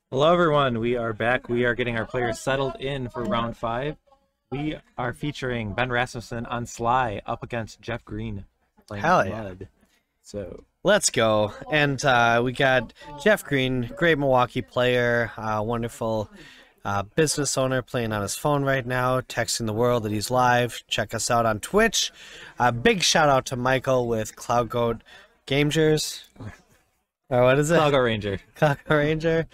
Hello everyone, we are back. We are getting our players settled in for round 5. We are featuring Ben Rasmussen on Sligh up against Jeff Green playing Hell yeah. Blood. So Let's go. And we got Jeff Green, great Milwaukee player, wonderful business owner playing on his phone right now, texting the world that he's live. Check us out on Twitch. Big shout out to Michael with Cloud Goat Gamers. Or what is it? Cloud Goat Ranger. Cloud Goat Ranger.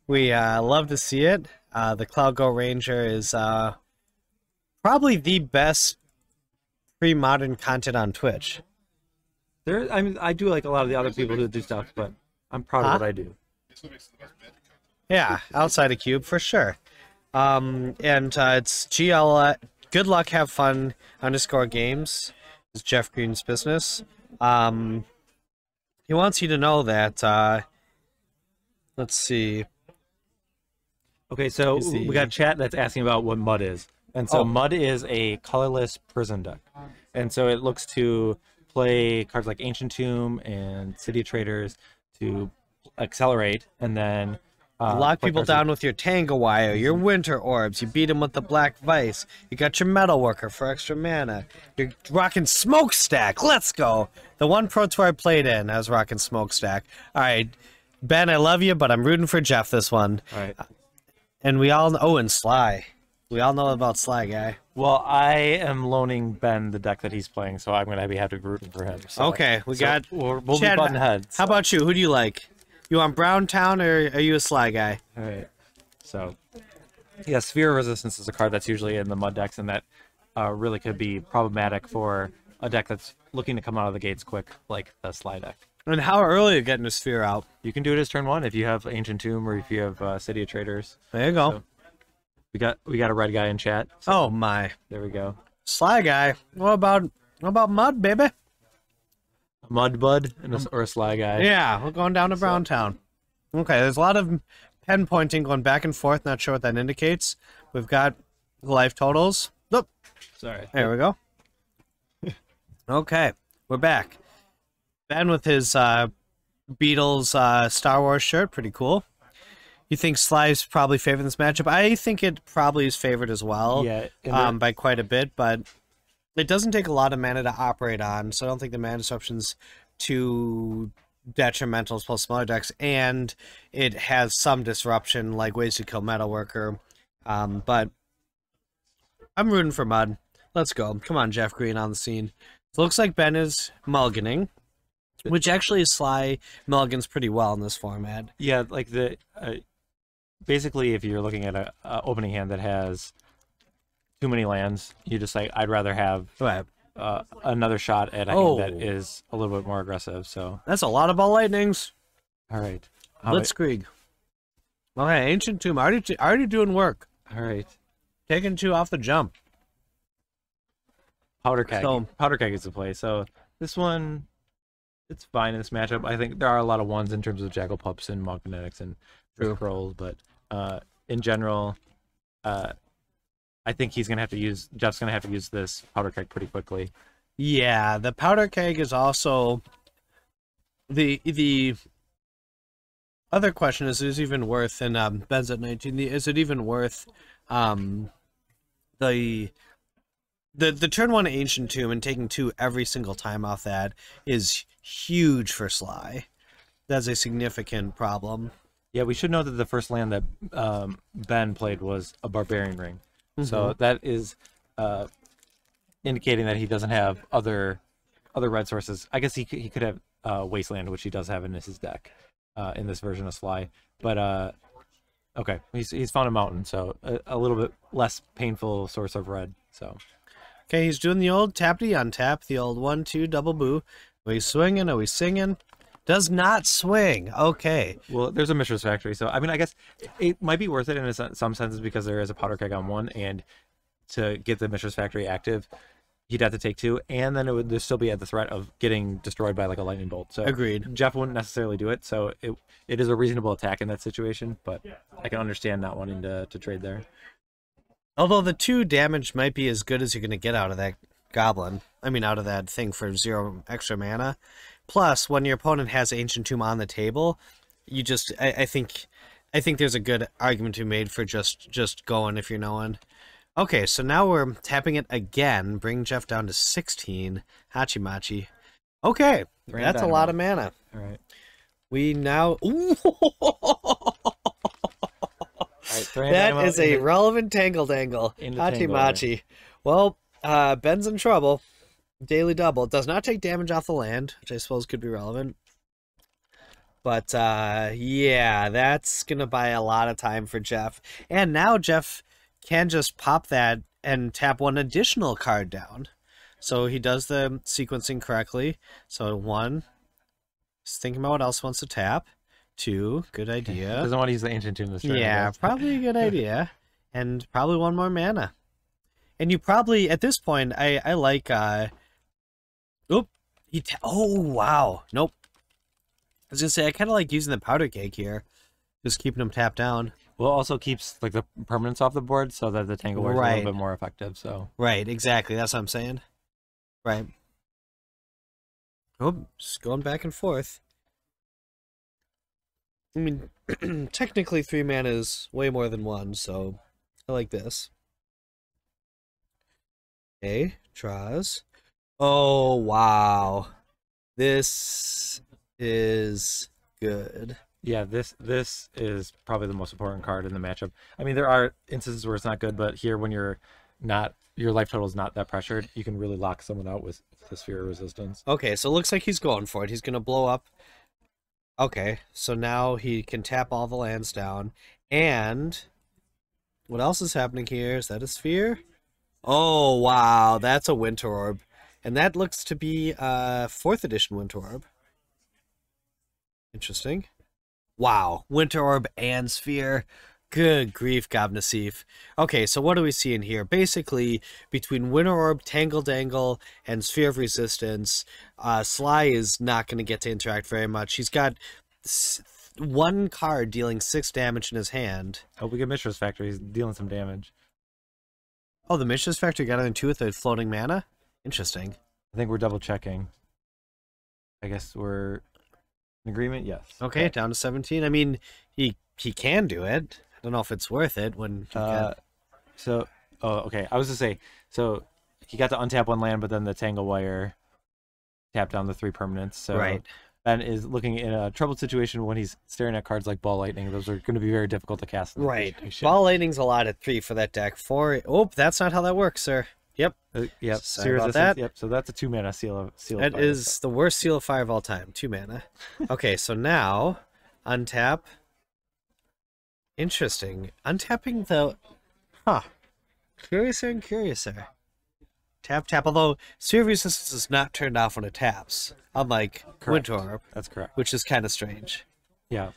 We love to see it. The Cloud Goat Ranger is probably the best pre-modern content on Twitch. I do like a lot of the other people who do stuff, but I'm proud of what I do. Yeah, outside of Cube for sure. And it's GL. Good luck, have fun. _games is Jeff Green's business. He wants you to know that. Let's see. Okay, so we got chat that's asking about what Mud is, and so Mud is a colorless prison deck, and so it looks to play cards like Ancient Tomb and City of Traders to accelerate, and then lock people down with your Tango Wire, your Winter Orbs. You beat them with the Black Vise. You got your Metal Worker for extra mana. You're rocking Smokestack. Let's go. The one Pro Tour I played in, I was rocking Smokestack. All right, Ben, I love you, but I'm rooting for Jeff this one. All right. And we all know, oh, and Sligh. We all know about Sligh, guy. Well, I am loaning Ben the deck that he's playing, so I'm going to have to be rooting for him. So, okay, we'll be button heads. How about you? Who do you like? You want Brown Town, or are you a Sligh guy? All right. So, yeah, Sphere of Resistance is a card that's usually in the Mud decks, and that really could be problematic for a deck that's looking to come out of the gates quick, like the Sligh deck. And how early are you getting a Sphere out? You can do it as turn 1 if you have Ancient Tomb or if you have City of Traders. There you go. So, we got a red guy in chat. So oh my! There we go. Sligh guy. What about Mud, baby? Mud Bud or a Sligh guy. Yeah, we're going down to Brown Town. Okay, there's a lot of pen pointing going back and forth. Not sure what that indicates. We've got life totals. Oop. Sorry. There we go. Okay, we're back. Ben with his Beatles Star Wars shirt, pretty cool. You think Sligh's probably favored this matchup? I think it probably is favored as well. Yeah. By quite a bit, but it doesn't take a lot of mana to operate on, so I don't think the mana disruption's too detrimental plus smaller decks, and it has some disruption like ways to kill Metalworker. But I'm rooting for Mud. Let's go. Come on, Jeff Green on the scene. It looks like Ben is mulliganing, which actually Sligh mulligans pretty well in this format. Yeah, like the basically if you're looking at a opening hand that has too many lands, you just like I'd rather have another shot at a hand that is a little bit more aggressive. So that's a lot of ball lightnings. All right, Blitzkrieg. Okay, Ancient Tomb already doing work. All right, taking 2 off the jump. Powder Keg. Powder Keg is the play. So this one, it's fine in this matchup. I think there are a lot of ones in terms of Jackal Pups and Mogg Fanatics and Scrolls, but in general, I think Jeff's gonna have to use this Powder Keg pretty quickly. Yeah, the Powder Keg is also the other question is even worth, and Ben's at 19. Is it even worth the turn 1 Ancient Tomb and taking 2 every single time off that is huge for Sligh. That's a significant problem. Yeah, we should know that the first land that Ben played was a Barbarian Ring. So that is indicating that he doesn't have other red sources. I guess he could have Wasteland, which he does have in his deck in this version of Sligh. But okay, he's found a mountain, so a little bit less painful source of red. So okay, he's doing the old tappity untap, the old 1-2 double boo. Are we swinging? Are we singing? Does not swing. Okay. Well, there's a Mishra's Factory, so I mean, I guess it might be worth it in some senses because there is a Powder Keg on 1, and to get the Mishra's Factory active, he'd have to take 2, and then it would still be at the threat of getting destroyed by like a lightning bolt. So agreed. Jeff wouldn't necessarily do it, so it is a reasonable attack in that situation, but I can understand not wanting to trade there. Although the 2 damage might be as good as you're going to get out of that goblin. I mean, out of that thing for 0 extra mana. Plus, when your opponent has Ancient Tomb on the table, you just I think there's a good argument to be made for just going if you're knowing. Okay, so now we're tapping it again, bring Jeff down to 16. Hachimachi. Okay, that's a lot of mana. All right. We now. Ooh. Right, that is a relevant tangle dangle. Hachimachi. Well, Ben's in trouble. Daily double. Does not take damage off the land, which I suppose could be relevant. But, yeah, that's going to buy a lot of time for Jeff. And now Jeff can just pop that and tap one additional card down. So he does the sequencing correctly. So 1, just thinking about what else wants to tap. 2, good idea. Doesn't want to use the Ancient Tomb this turn. Yeah, probably a good idea. And probably 1 more mana. And you probably, at this point, I like, oop, oh, wow. Nope. I was going to say, I kind of like using the Powder Keg here. Just keeping them tapped down. Well, also keeps like the permanents off the board so that the Tangle Wire is a little bit more effective. So right, exactly. That's what I'm saying. Right. Oh, just going back and forth. I mean, technically 3 mana is way more than 1, so I like this. Okay, draws. Oh, wow. This is good. yeah, this is probably the most important card in the matchup. I mean, there are instances where it's not good, but here when your life total is not that pressured, you can really lock someone out with the Sphere of Resistance. Okay, so it looks like he's going for it. He's going to blow up. Okay, so now he can tap all the lands down. And what else is happening here? Is that a Sphere? Oh, wow, that's a Winter Orb. And that looks to be a 4th edition Winter Orb. Interesting. Wow, Winter Orb and Sphere. Good grief, Gobnassif. Okay, so what do we see in here? Basically, between Winter Orb, Tangle Dangle, and Sphere of Resistance, Sligh is not going to get to interact very much. He's got 1 card dealing 6 damage in his hand. Oh, we get Mishra's Factory. He's dealing some damage. Oh, the Mishra's Factory got in 2 with the floating mana? Interesting. I think we're double checking. I guess we're in agreement? Yes. Okay, down to 17. I mean, he can do it. I don't know if it's worth it when So, oh, okay. I was to say, so he got to untap 1 land, but then the Tangle Wire tapped down the 3 permanents. So right. Ben is looking in a troubled situation when he's staring at cards like Ball Lightning. Those are going to be very difficult to cast. Right. Ball Lightning's a lot at 3 for that deck. 4. Oh, that's not how that works, sir. Yep. Yep. Sorry about that. Yep. So that's a 2 mana seal of That fire, is the worst Seal of Fire of all time. 2 mana. Okay, so now untap. Interesting. Untapping the... Huh. Curiouser and curiouser. Tap, tap. Although, Sphere of Resistance is not turned off when it taps. Unlike Winter Orb. That's correct. Which is kind of strange. Yeah.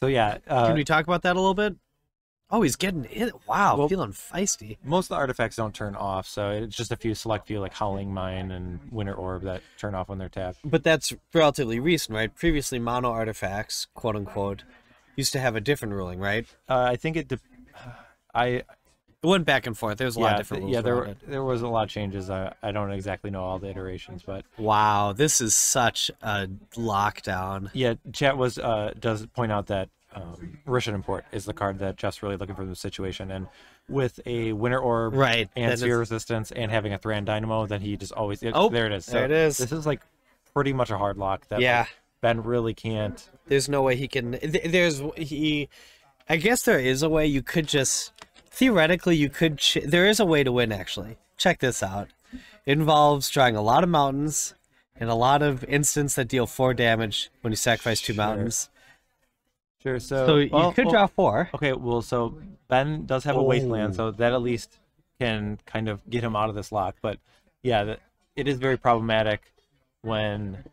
So, yeah. Can we talk about that a little bit? Oh, he's getting it. Wow, well, feeling feisty. Most of the artifacts don't turn off, so it's just a select few like Howling Mine and Winter Orb that turn off when they're tapped. But that's relatively recent, right? Previously, mono artifacts, quote unquote, used to have a different ruling, right? I think it went back and forth. There's a lot of different rules. Yeah, there was a lot of changes. I don't exactly know all the iterations, but wow, this is such a lockdown. Yeah, chat does point out that Rishan Import is the card that Jeff's really looking for in the situation, and with a Winter Orb and Sphere Resistance and having a Thran Dynamo, then he just always there it is. So there it is. This is like pretty much a hard lock that like, Ben really can't. There's no way he can. I guess there is a way you could just theoretically you could. There is a way to win actually. Check this out. It involves drawing a lot of mountains and a lot of instants that deal 4 damage when you sacrifice 2 mountains. Sure, so you could draw 4. Okay, well, so Ben does have a Wasteland, so that at least can kind of get him out of this lock. But yeah, it is very problematic when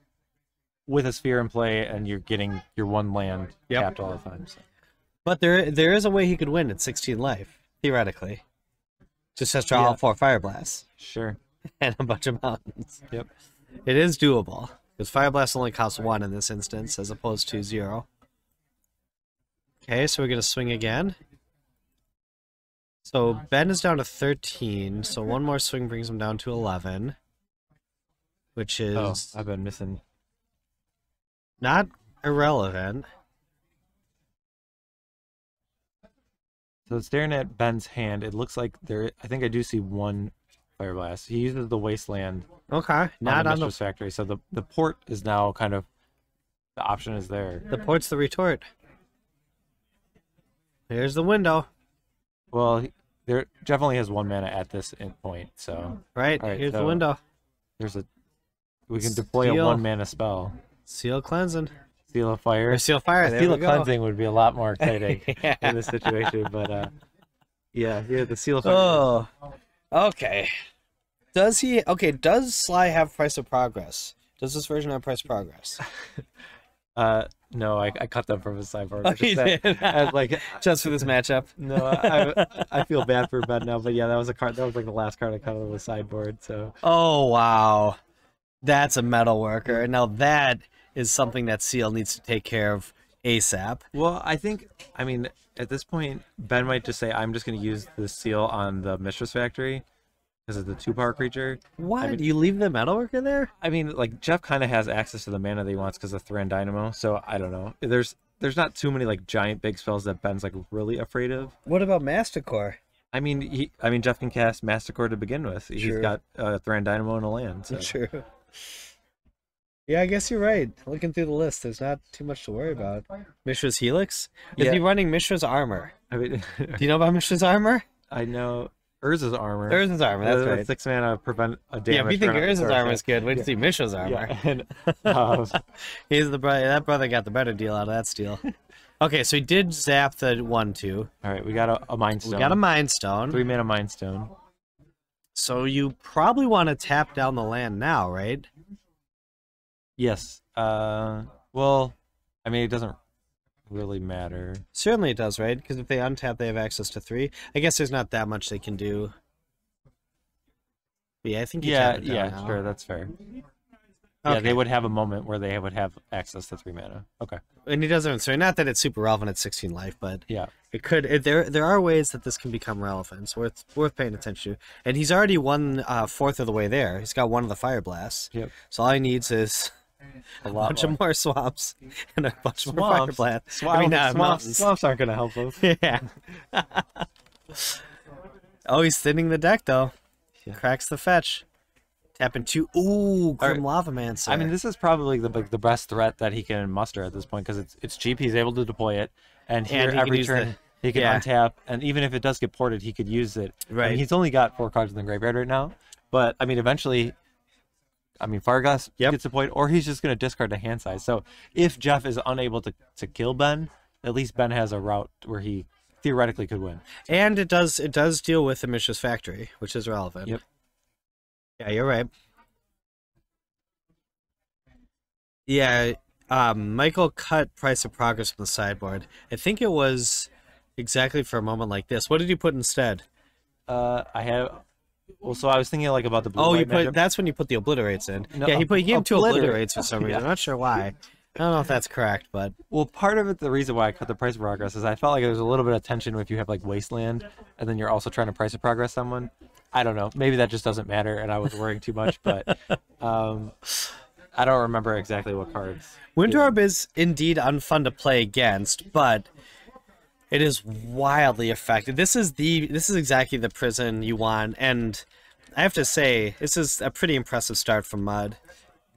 with a Sphere in play and you're getting your 1 land tapped all the time. So. But there is a way he could win at 16 life, theoretically. Just has to draw all 4 Fireblasts. Sure. And a bunch of mountains. Yep. It is doable, because Fireblast only costs 1 in this instance, as opposed to 0. Okay, so we're going to swing again. So Ben is down to 13, so 1 more swing brings him down to 11. Which is... I've been missing... Not irrelevant. So staring at Ben's hand, it looks like there. I think I do see one Fireblast. He uses the Wasteland. Okay, not on the Mistress Factory. So the port is now kind of the option is there. The port's the retort. Here's the window. Well, there Jeff only has 1 mana at this point. So right, all right, here's so the window. We can deploy a 1 mana spell. Seal cleansing. Seal of Fire. Or Seal Fire. There Seal we of go. Cleansing would be a lot more exciting Yeah. in this situation, but yeah, the Seal of Fire. Oh, okay. Does Sligh have Price of Progress? Does this version have Price of Progress? No, I cut them from his sideboard. Oh, you did? Just for this matchup? No, I feel bad for Ben now, but yeah, that was a card. That was like the last card I cut on the sideboard. So. Oh wow, that's a metal worker. Now that is something that Seal needs to take care of ASAP. Well, I mean, at this point, Ben might just say, "I'm just going to use the seal on the Mistress Factory." Because it's the 2-power creature. What? I mean, You leave the metalworker there? I mean, like Jeff kind of has access to the mana that he wants because of Thran Dynamo. So I don't know. There's not too many like giant big spells that Ben's like really afraid of. What about Mastercore? I mean, Jeff can cast Mastercore to begin with. He's Sure. got Thran Dynamo and a land. So. True. Yeah, I guess you're right. Looking through the list, there's not too much to worry about. Mishra's Helix? Is Yeah. he running Mishra's Armor? I mean, Do you know about Mishra's Armor? I know Urza's Armor. Urza's Armor, that's right. 6 mana prevent a damage. Yeah, if you think run up Urza's the Armor is sword. good, wait to see Mishra's Armor. Yeah, and, um, He's the brother. That brother got the better deal out of that steal. Okay, so he did zap the 1/2. all right, we got a Mind Stone. We got a Mind Stone. 3 mana Mind Stone. So you probably want to tap down the land now, right? Yes. Well, I mean, it doesn't really matter. Certainly it does, right? Because if they untap, they have access to 3. I guess there's not that much they can do. But yeah, I think you tap it down now. Sure, that's fair. Yeah, Okay. they would have a moment where they would have access to 3 mana. Okay. And he doesn't. So not that it's super relevant at 16 life, but Yeah. it could. There are ways that this can become relevant. It's worth paying attention to. And he's already 1/4 of the way there. He's got one of the Fireblasts. Yep. So all he needs is a bunch of more swamps and a bunch more Fireblasts. Swamps aren't going to help us. Yeah. Oh, he's thinning the deck though. Yeah. Cracks the fetch. Tapping 2. Ooh, Grim Lavamancer. I mean, this is probably the best threat that he can muster at this point because it's cheap. He's able to deploy it, and here he can every use turn he can untap, and even if it does get ported, he could use it. Right. I mean, he's only got 4 cards in the graveyard right now, but I mean, eventually, Fireblast gets deployed, or he's just going to discard the hand size. So if Jeff is unable to kill Ben, at least Ben has a route where he theoretically could win. And it does deal with the Mishra's Factory, which is relevant. Yep. Yeah, you're right. Yeah, Michael cut Price of Progress from the sideboard. I think it was exactly for a moment like this. What did you put instead? I have. Well, so I was thinking like about the blue. Oh, you put. That's when you put the obliterates in. No, Yeah, he gave him 2 obliterate. obliterates for some reason. I'm not sure why. I don't know if that's correct, but Well, part of it, the reason why I cut the Price of Progress is I felt like there was a little bit of tension if you have like Wasteland, and then you're also trying to Price of Progress someone. I don't know. Maybe that just doesn't matter, and I was worrying too much. But I don't remember exactly what cards. Winter Orb is indeed unfun to play against, but it is wildly effective. This is exactly the prison you want, and I have to say this is a pretty impressive start from Mud.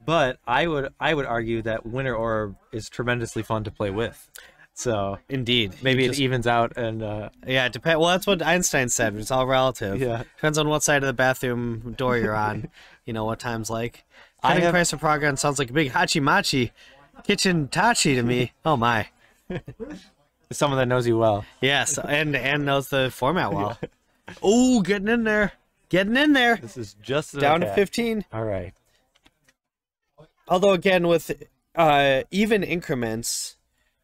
But I would argue that Winter Orb is tremendously fun to play with. So Indeed, maybe it evens out, and yeah, it depends. Well, that's what Einstein said. It's all relative. Yeah. Depends on what side of the bathroom door you're on. You know what time's like. I Cutting have- Price of Progress sounds like a big hachi machi kitchen tachi to me. Oh my. someone that knows you well. Yes, and knows the format well. Oh, getting in there. Getting in there. This is just an Down to attack. 15. All right. Although, again, with even increments,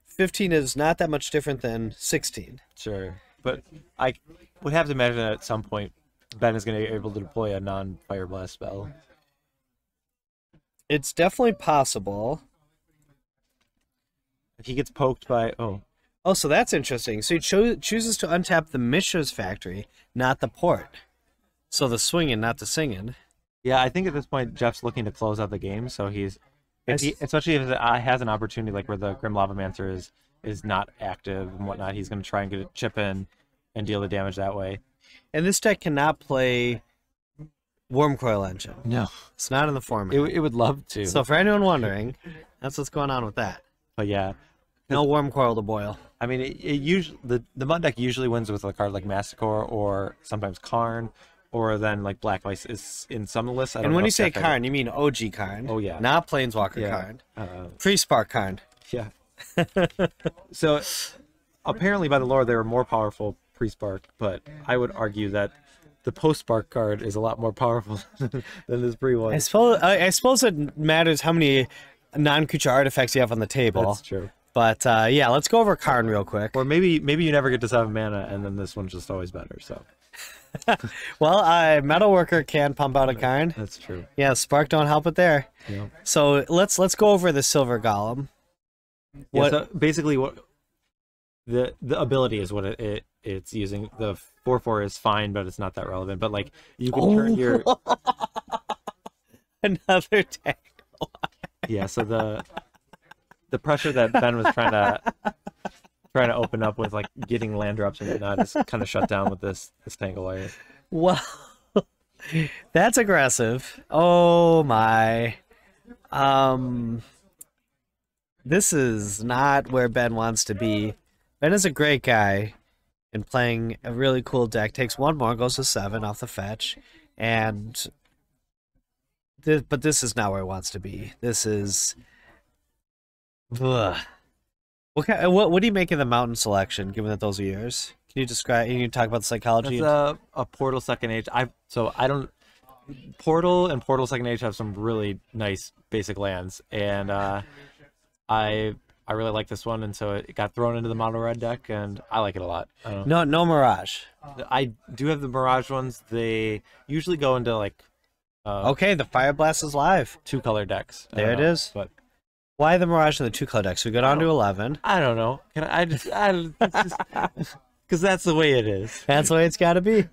15 is not that much different than 16. Sure. But I would have to imagine that at some point Ben is going to be able to deploy a non-Fireblast spell. It's definitely possible. If he gets poked by... Oh, So that's interesting. So he chooses to untap the Mishra's Factory, not the port. So the swinging, not the singing. yeah, I think at this point Jeff's looking to close out the game, so especially if it has an opportunity like where the Grim Lavamancer is not active and whatnot, he's going to try and get a chip in and deal the damage that way. And this deck cannot play Wormcoil Engine. No, It's not in the format. it would love to. So for anyone wondering, that's what's going on with that. But yeah, No Wormcoil to boil. I mean, it usually the Mud deck usually wins with a card like Massacre or sometimes Karn, or then like Black Vise is in some lists. And when you say Karn, you mean OG Karn. Oh yeah, not Planeswalker Karn. Pre-Spark Karn. Yeah. So apparently by the lore they were more powerful pre-Spark, but I would argue that the post-Spark card is a lot more powerful than this pre one. I suppose it matters how many non-creature artifacts you have on the table. That's true. But yeah, let's go over Karn real quick. Or maybe you never get to 7 mana, and then this one's just always better. So. Well, Metalworker can pump out a Karn. That's true. Yeah, Spark don't help it there. Yeah. So let's go over the Silver Golem. Yeah, so basically, what the ability is what it's using. The 4/4 is fine, but it's not that relevant. But like you can turn your another tank. Yeah. So the pressure that Ben was trying to open up with like getting land drops and whatnot is kind of shut down with this Tangle Wire. Well, that's aggressive. Oh my. This is not where Ben wants to be. Ben is a great guy and playing a really cool deck. Takes one more, goes to 7 off the fetch. And but this is not where he wants to be. This is ugh. What do you make of the mountain selection, given that those are yours? Can you describe, can you talk about the psychology? It's a Portal Second Age. Portal and Portal Second Age have some really nice basic lands, and I really like this one, and so it got thrown into the mono red deck, and I like it a lot. No Mirage. I do have the Mirage ones. They usually go into like okay, the Fireblast is live. 2-color decks. There it is. But why the Mirage and the 2-color decks? We got on to 11. I don't know. Because that's the way it is. That's the way it's got to be.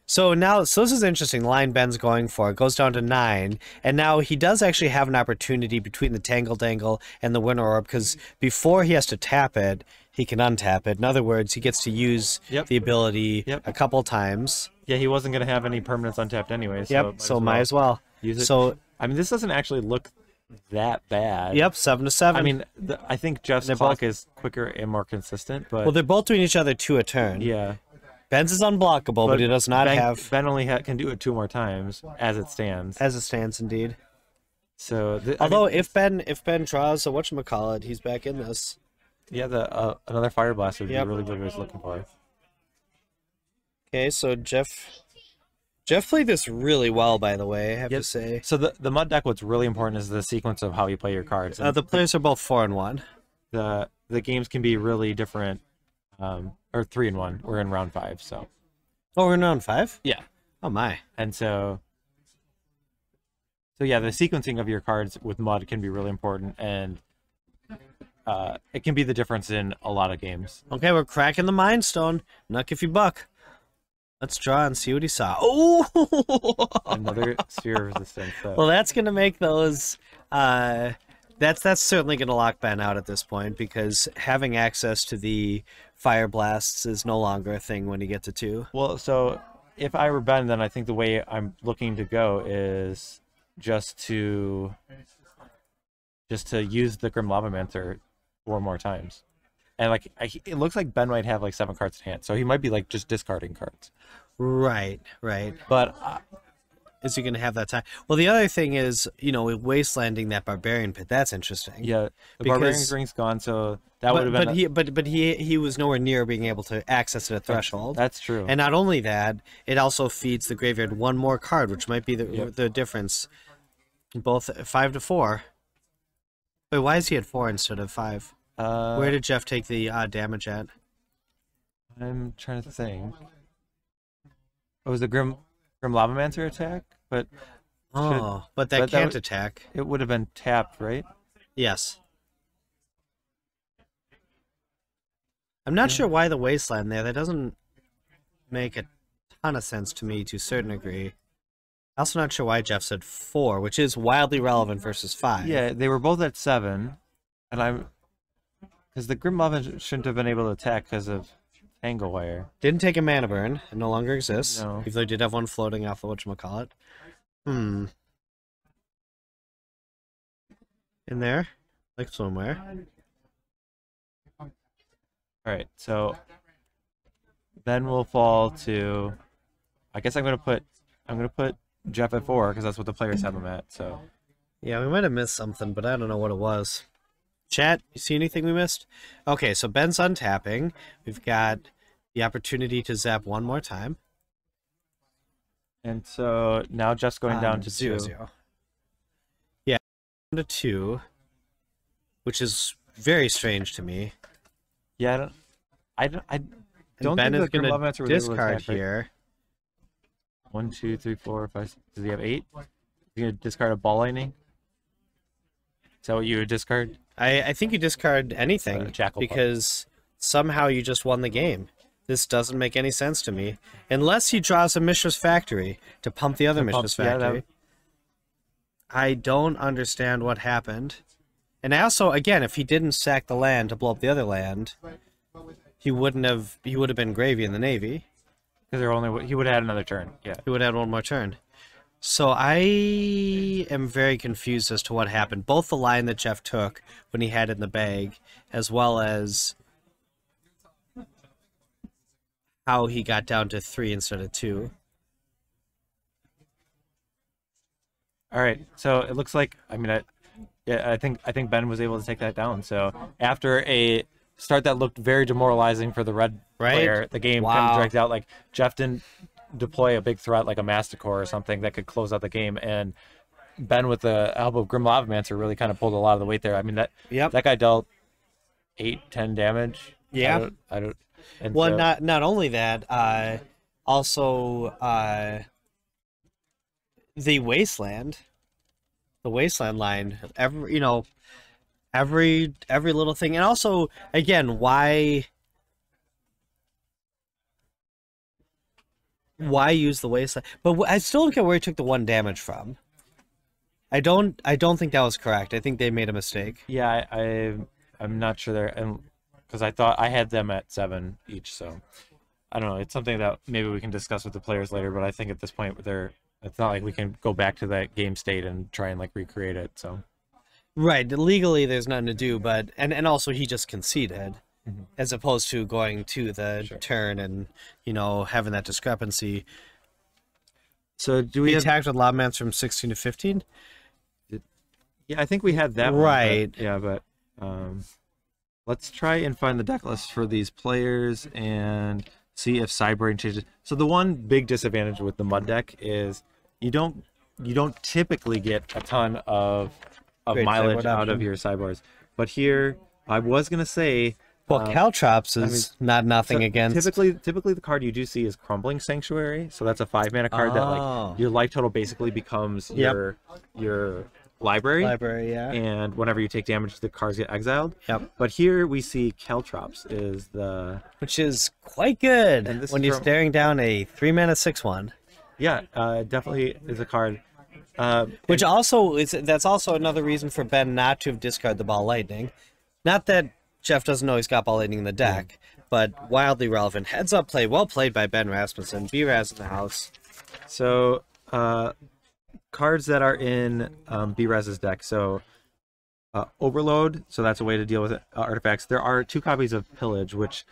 So this is interesting. Line Ben's going for it goes down to 9, and now he does actually have an opportunity between the Tangle Dangle and the Winter Orb, because before he has to tap it, he can untap it. In other words, he gets to use the ability a couple times. Yeah, he wasn't going to have any permanents untapped anyway. So might as well use it. So I mean, this doesn't actually look that bad. Yep, 7 to 7. I mean, I think Jeff's clock is quicker and more consistent, but well, they're both doing each other 2 a turn. Yeah. Ben's is unblockable, but he does not have. Ben only can do it 2 more times as it stands. As it stands, indeed. So, although if Ben draws, so whatchamacallit, he's back in this. Yeah, another Fireblast would be really what he was looking for. Okay, so Jeff played this really well, by the way, I have to say. So the Mud deck, what's really important is the sequence of how you play your cards. The players are both 4-1. The games can be really different. Or 3-1. We're in round 5, so. Oh, we're in round 5? Yeah. Oh my. And so yeah, the sequencing of your cards with Mud can be really important, and it can be the difference in a lot of games. Okay, we're cracking the Mind Stone. Nuck if you buck. Let's draw and see what he saw. Oh! Another Sphere of Resistance. Well, that's going to make those... That's certainly going to lock Ben out at this point, because having access to the Fireblasts is no longer a thing when you get to 2. Well, so if I were Ben, then I think the way I'm looking to go is just to use the Grim Lavamancer 4 more times. And like it looks like Ben might have like 7 cards in hand, so he might be like just discarding cards. Right. But is he going to have that time? Well, the other thing is, wastelanding that Barbarian Pit. That's interesting. Yeah, the Barbarian Ring's gone, so that would have been. But he was nowhere near being able to access it at threshold. That's true. And not only that, it also feeds the graveyard 1 more card, which might be the difference. Both 5 to 4. Wait, why is he at 4 instead of 5? Where did Jeff take the damage at? I'm trying to think. Oh, was the Grim Lavamancer attack? But but that can't attack. It would have been tapped, right? Yes. I'm not sure why the Wasteland there. That doesn't make a ton of sense to me to a certain degree. Also not sure why Jeff said 4, which is wildly relevant versus 5. Yeah, they were both at 7, and because the Grim Lava shouldn't have been able to attack because of Tangle Wire. Didn't take a mana burn. It no longer exists. No. Even though I did have one floating off the whatchamacallit. In there? Like somewhere. Alright, so Ben will fall to, I guess I'm gonna put Jeff at 4 because that's what the players have him at. So Yeah, we might have missed something, but I don't know what it was. Chat, you see anything we missed? Okay, so Ben's untapping. We've got the opportunity to zap one more time. and so now Jeff's going down to 2. 0-0. Yeah, down to 2, which is very strange to me. Yeah, I don't And think Ben is that Grim going Lavamancer to was able to discard attack, right? here. 1, 2, 3, 4, 5. Does he have 8? Is he gonna discard a ball lightning? Is that what you would discard? I think you discard anything Jackal Pup. because somehow you just won the game. This doesn't make any sense to me. Unless he draws a Mishra's Factory to pump the other Mishra's Factory. I don't understand what happened. And also, again, if he didn't sack the land to blow up the other land, he would have been gravy in the Navy. Because he would have had another turn. Yeah. He would have had one more turn. So I am very confused as to what happened. Both the line that Jeff took when he had it in the bag, as well as how he got down to 3 instead of 2. All right. So it looks like I think Ben was able to take that down. So after a start that looked very demoralizing for the red player, the game kind of dragged out. Like Jeff didn't deploy a big threat like a Masticore or something that could close out the game, and Ben with the help of Grim Lavamancer really kind of pulled a lot of the weight there. I mean that guy dealt 8-10 damage. Yeah. I don't. And Well, so, not only that, also the Wasteland line, every little thing, and also again, why use the Wasteland? But I still don't get where he took the 1 damage from. I don't think that was correct. I think they made a mistake. yeah, I'm not sure there, and because I thought I had them at 7 each, so I don't know. It's something that maybe we can discuss with the players later, but I think at this point it's not like we can go back to that game state and try and like recreate it. So Right, legally there's nothing to do, but and also he just conceded, as opposed to going to the turn and having that discrepancy. So do We we attacked with Lavamancer from 16 to 15. Yeah, I think we had that Right. one, but let's try and find the deck list for these players and see if sideboarding changes. So the one big disadvantage with the mud deck is you don't typically get a ton of mileage out of your sideboards. But here, I was gonna say, Well, Caltrops is not nothing against. Typically the card you do see is Crumbling Sanctuary. So that's a 5-mana card that like your life total basically becomes your library. Yeah. And whenever you take damage, the cards get exiled. Yep. But here we see Caltrops Which is quite good And this when is you're from- staring down a 3-mana 6/1. Yeah, definitely is a card. Which that's also another reason for Ben not to have discarded the Ball Lightning. Not that Jeff doesn't know he's got Ball Lightning in the deck, but wildly relevant. Heads up play, well played by Ben Rasmussen. B-Raz in the house. So cards that are in B-Rez's deck. So Overload, so that's a way to deal with artifacts. There are 2 copies of Pillage, which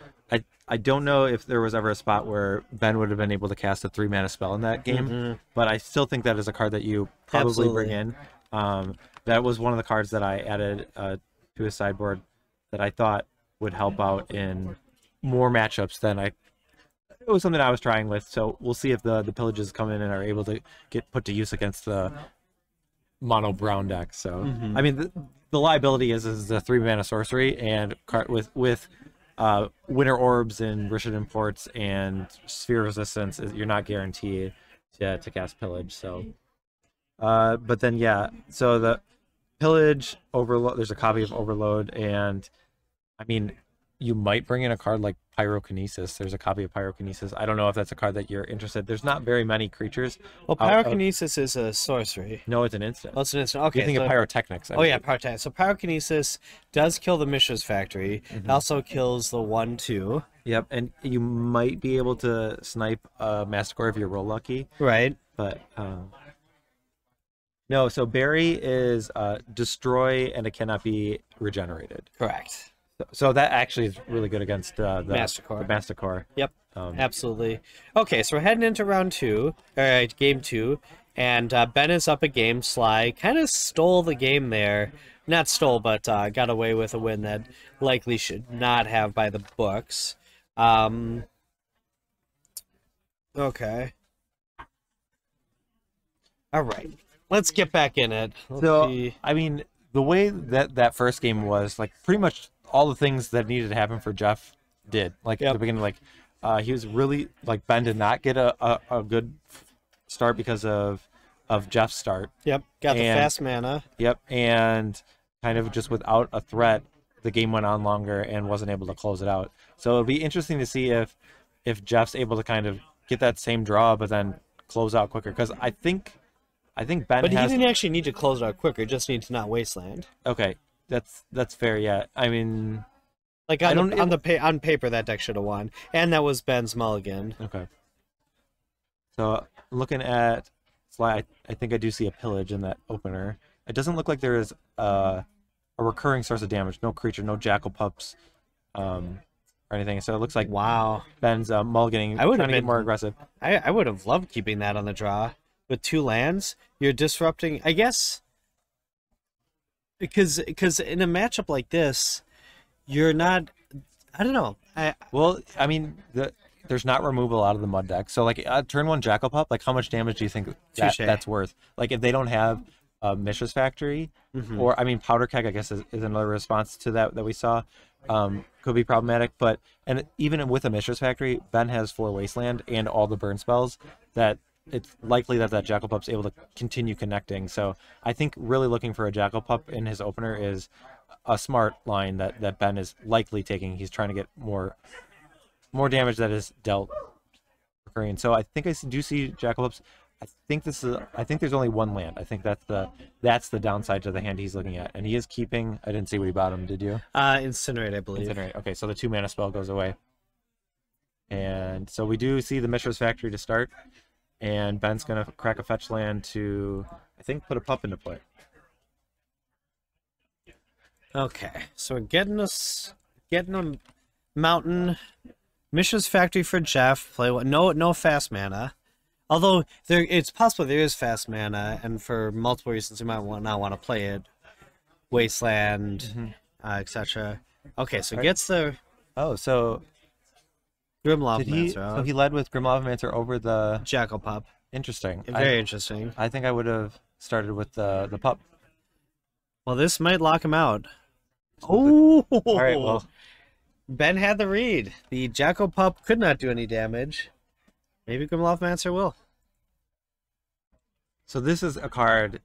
I don't know if there was ever a spot where Ben would have been able to cast a 3-mana spell in that game, but I still think that is a card that you probably bring in. That was one of the cards that I added to his sideboard that I thought would help out in more matchups than it was something I was trying with. So we'll see if the Pillages come in and are able to get put to use against the mono brown deck. So I mean the liability is the 3-mana sorcery and card with Winter Orbs and Rishid Imports and Sphere Resistance, you're not guaranteed to cast Pillage. So but then so the Pillage Overload, there's a copy of Overload, and I mean you might bring in a card like Pyrokinesis. There's a copy of Pyrokinesis. I don't know if that's a card that you're interested. There's not very many creatures. Well, Pyrokinesis is a sorcery. No, it's an instant. Oh, it's an instant. Okay. You think of Pyrotechnics. Oh, yeah, Pyrotechnics. So Pyrokinesis does kill the Mishra's Factory. It also kills the 1/2. Yep, and you might be able to snipe Masticore if you're roll lucky. Right. But no, so Berry is destroy and it cannot be regenerated. Correct. So that actually is really good against the Masticore. Yep, Um, absolutely. Okay, so we're heading into round 2, game 2, and Ben is up a game. Sligh kind of stole the game there. Not stole, but got away with a win that likely should not have by the books. Okay. All right. Let's get back in it. I mean, the way that first game was, like, pretty much all the things that needed to happen for Jeff did. Like, at the beginning, like, he was really, like, Ben did not get a good start because of Jeff's start. Yep, got the fast mana. Yep, and kind of just without a threat, the game went on longer and wasn't able to close it out. So it'll be interesting to see if Jeff's able to kind of get that same draw, but then close out quicker. Because I think Ben But he has... didn't actually need to close it out quicker. He just needs to not Wasteland. Okay, that's fair. Yeah, I mean, like on paper that deck should have won, and that was Ben's mulligan. Okay. So looking at Sligh, I think I do see a Pillage in that opener. It doesn't look like there is a recurring source of damage. No creature, no Jackal Pups, or anything. So it looks like Ben's mulliganing, trying to get more aggressive. I would have loved keeping that on the draw. With 2 lands, you're disrupting, I guess, because in a matchup like this, you're not, I don't know. Well, I mean, there's not removal out of the mud deck. So, like, turn 1 Jackal Pup, like, how much damage do you think that's worth? Like, if they don't have Mishra's Factory, or, I mean, Powder Keg, I guess, is another response to that we saw. Could be problematic, but, and even with a Mishra's Factory, Ben has 4 Wasteland and all the burn spells that it's likely that Jackal Pup's able to continue connecting. So I think really looking for a Jackal Pup in his opener is a smart line that Ben is likely taking. He's trying to get more damage that is dealt recurring. So I think I do see Jackal Pups. I think there's only 1 land. I think that's the downside to the hand he's looking at. And he is keeping, I didn't see what he bought him, did you? Incinerate, I believe. Incinerate. Okay, so the 2 mana spell goes away. And so we do see the Mishra's Factory to start. And Ben's going to crack a fetch land to, I think, put a pup into play. Okay, so we're getting a mountain. Mishra's Factory for Jeff. Play no fast mana. Although it's possible there is fast mana, and for multiple reasons you might not want to play it. Wasteland, etc. Okay, so he gets the... Oh, so... Grim Lavamancer. So he led with Grim Lavamancer over the Jackal Pup. Interesting. Very interesting. I think I would have started with the pup. Well, this might lock him out. Oh! All right, well. Ben had the read. The Jackal Pup could not do any damage. Maybe Grim Lavamancer will. So this is a card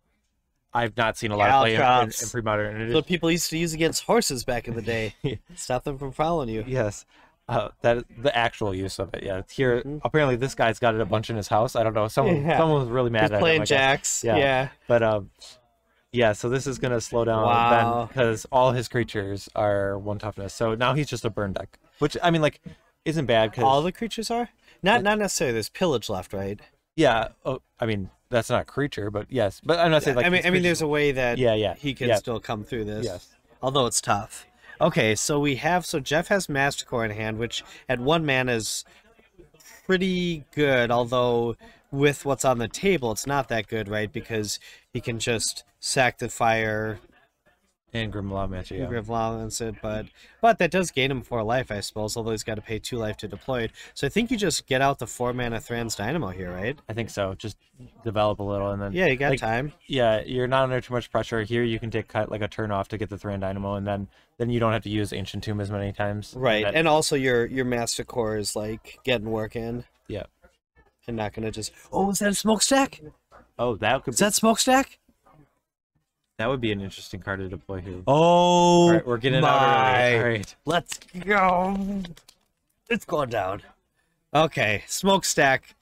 I've not seen a lot of play in Premodern. So people used to use against horses back in the day. Stop them from following you. Yes. That the actual use of it, yeah. Here, apparently, this guy's got it a bunch in his house. I don't know. Someone was really mad at him. Playing jacks. Yeah. But yeah. So this is gonna slow down Ben because all his creatures are 1 toughness. So now he's just a burn deck, which I mean, like, isn't bad. Cause all the creatures are not necessarily. There's Pillage left, right? Yeah. Oh, I mean, that's not a creature, but yes. But I'm not saying like. I mean, there's a way that he can still come through this. Yes. Although it's tough. Okay, so Jeff has Masticore in hand, which at 1 mana is pretty good, although with what's on the table, it's not that good, right? Because he can just sack the fire and Grim Lavamancer, yeah. Grim Lavamancer, but that does gain him 4 life, I suppose, although he's got to pay 2 life to deploy it. So I think you just get out the 4 mana Thran's Dynamo here, right? I think so. Just develop a little and then... Yeah, you got time. Yeah, you're not under too much pressure. Here you can take like a turn off to get the Thran Dynamo, and then you don't have to use Ancient Tomb as many times. Right, and also your Masticore is like getting work in. Yeah. And not going to just... Oh, is that a smokestack? Oh, that could be... Is that smokestack? That would be an interesting card to deploy here. Oh, all right, we're getting out early. All right, let's go. It's going down. Okay, Smokestack.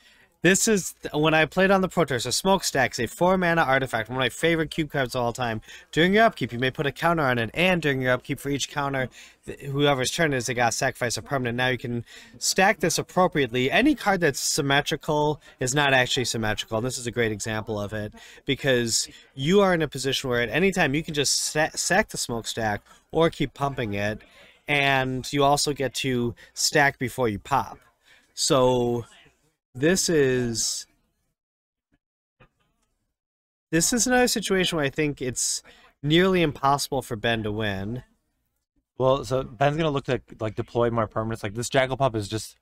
This is when I played on the Pro Tour. So Smokestack is a 4-mana artifact, one of my favorite cube cards of all time. During your upkeep, you may put a counter on it, and during your upkeep for each counter, whoever's turn it is, they got to sacrifice a permanent. Now you can stack this appropriately. Any card that's symmetrical is not actually symmetrical, and this is a great example of it, because you are in a position where at any time you can just sack the Smokestack or keep pumping it, and you also get to stack before you pop. So this is another situation where I think it's nearly impossible for Ben to win. Well, so Ben's gonna look to like deploy more permanents. Like this Jackal Pup is just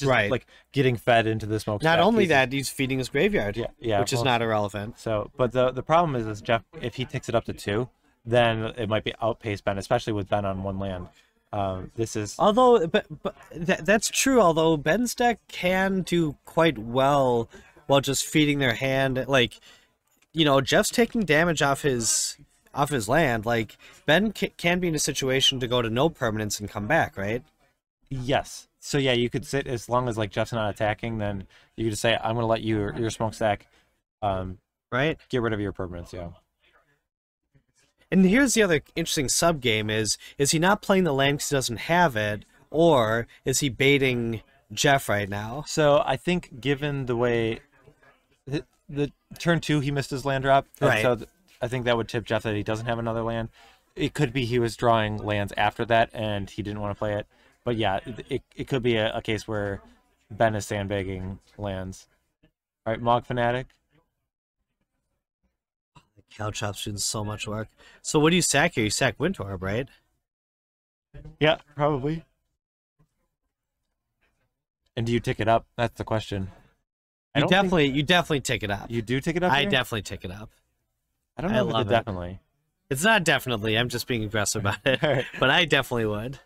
Right. like getting fed into the Smokestack. Not only that, he's feeding his graveyard, yeah, which is not irrelevant. So, but the problem is Jeff, if he takes it up to 2, then it might be outpace Ben, especially with Ben on 1 land. This is But that's true. Although Ben's deck can do quite well while just feeding their hand. Like, you know, Jeff's taking damage off his land. Like, Ben can be in a situation to go to no permanence and come back, right? yes. So yeah, you could sit as long as like Jeff's not attacking, then you could just say, I'm gonna let your Smokestack, right, get rid of your permanents. Yeah. And here's the other interesting sub-game is he not playing the land because he doesn't have it, or is he baiting Jeff right now? So I think given the way the turn 2 he missed his land drop, right? So I think that would tip Jeff that he doesn't have another land. It could be he was drawing lands after that and he didn't want to play it. But yeah, it could be a case where Ben is sandbagging lands. All right, Mogg Fanatic. Calchop's doing so much work. So what do you sack here? You sack Winter Orb, right? Yeah, probably. And do you tick it up? That's the question. You definitely tick it up. You do tick it up? I here? definitely tick it up. I don't know if it's definitely. It's not definitely. I'm just being aggressive about it. Right. But I definitely would.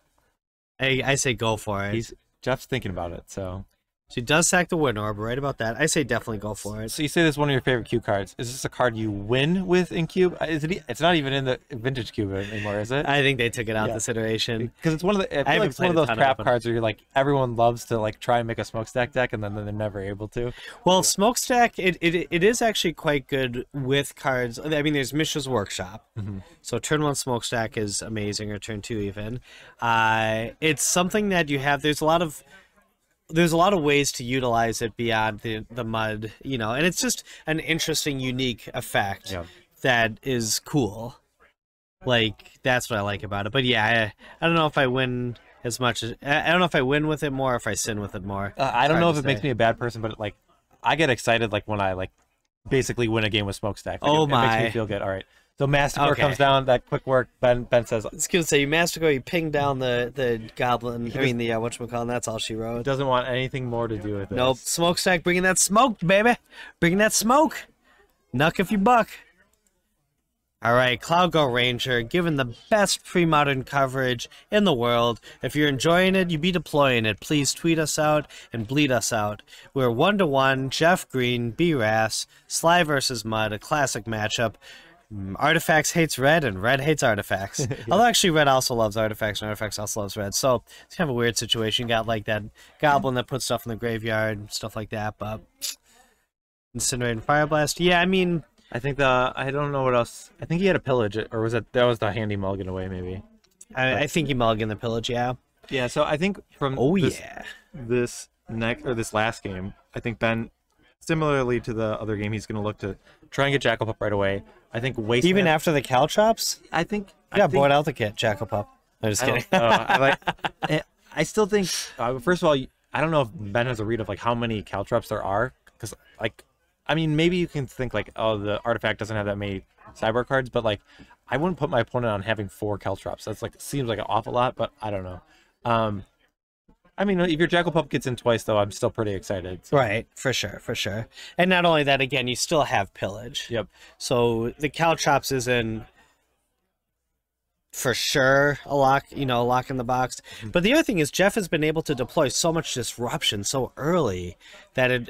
I say go for it. Jeff's thinking about it, so. So he does sack the Winter Orb, right about that. I say definitely go for it. So you say this is one of your favorite cube cards. Is this a card you win with in cube? It's not even in the vintage cube anymore, is it? I think they took it out this iteration. Because it's one of the. I feel like it's one of those crap cards where you're like everyone loves to like try and make a Smokestack deck and then they're never able to. Well, Smokestack it is actually quite good with cards. I mean, there's Mishra's Workshop. Mm-hmm. So turn 1 Smokestack is amazing, or turn 2 even. It's something that you have. There's a lot of ways to utilize it beyond the mud, you know, and it's just an interesting, unique effect that is cool. Like, that's what I like about it. But yeah, I don't know if I win as much as I don't know if I win with it more, or if I sin with it more. I don't know if it makes me a bad person, but like I get excited like when I like basically win a game with Smokestack. Like, it makes me feel good. All right. So Masticore comes down, that quick work, Ben says... I was going to say, you Masticore, you ping down the goblin, I mean the, whatchamacallit, that's all she wrote. Doesn't want anything more to do with it. Nope, Smokestack bringing that smoke, baby. Bringing that smoke. Knuck if you buck. Alright, Cloud Go Ranger, given the best pre-modern coverage in the world. If you're enjoying it, you be deploying it. Please tweet us out and bleed us out. We're 1-1, Jeff Green, B-Ras, Sligh versus Mud, a classic matchup. Artifacts hates Red, and Red hates Artifacts. Although actually Red also loves Artifacts, and Artifacts also loves Red. So it's kind of a weird situation. You got like that goblin that puts stuff in the graveyard, stuff like that. But Incinerate and Fireblast. Yeah, I mean, I think I don't know what else. I think he had a Pillage, or was that was the handy mulligan away maybe? I think he mulliganed the Pillage. Yeah. Yeah. So I think from this last game, I think Ben, similarly to the other game, he's going to look to try and get Jackal Pup right away. I think Wasteland... Even after the Caltrops? I think... board out the kit, Jackal Pup. I'm just kidding. I still think... first of all, I don't know if Ben has a read of like how many Caltrops there are. Because, like... I mean, maybe you can think like, oh, the artifact doesn't have that many sideboard cards. But, like, I wouldn't put my opponent on having 4 Caltrops. That's like... Seems like an awful lot, but I don't know. I mean, if your Jackal Pup gets in twice, though, I'm still pretty excited. So. Right, for sure, for sure. And not only that, again, you still have Pillage. Yep. So the Caltrops is in, for sure, a lock in the box. But the other thing is Jeff has been able to deploy so much disruption so early that,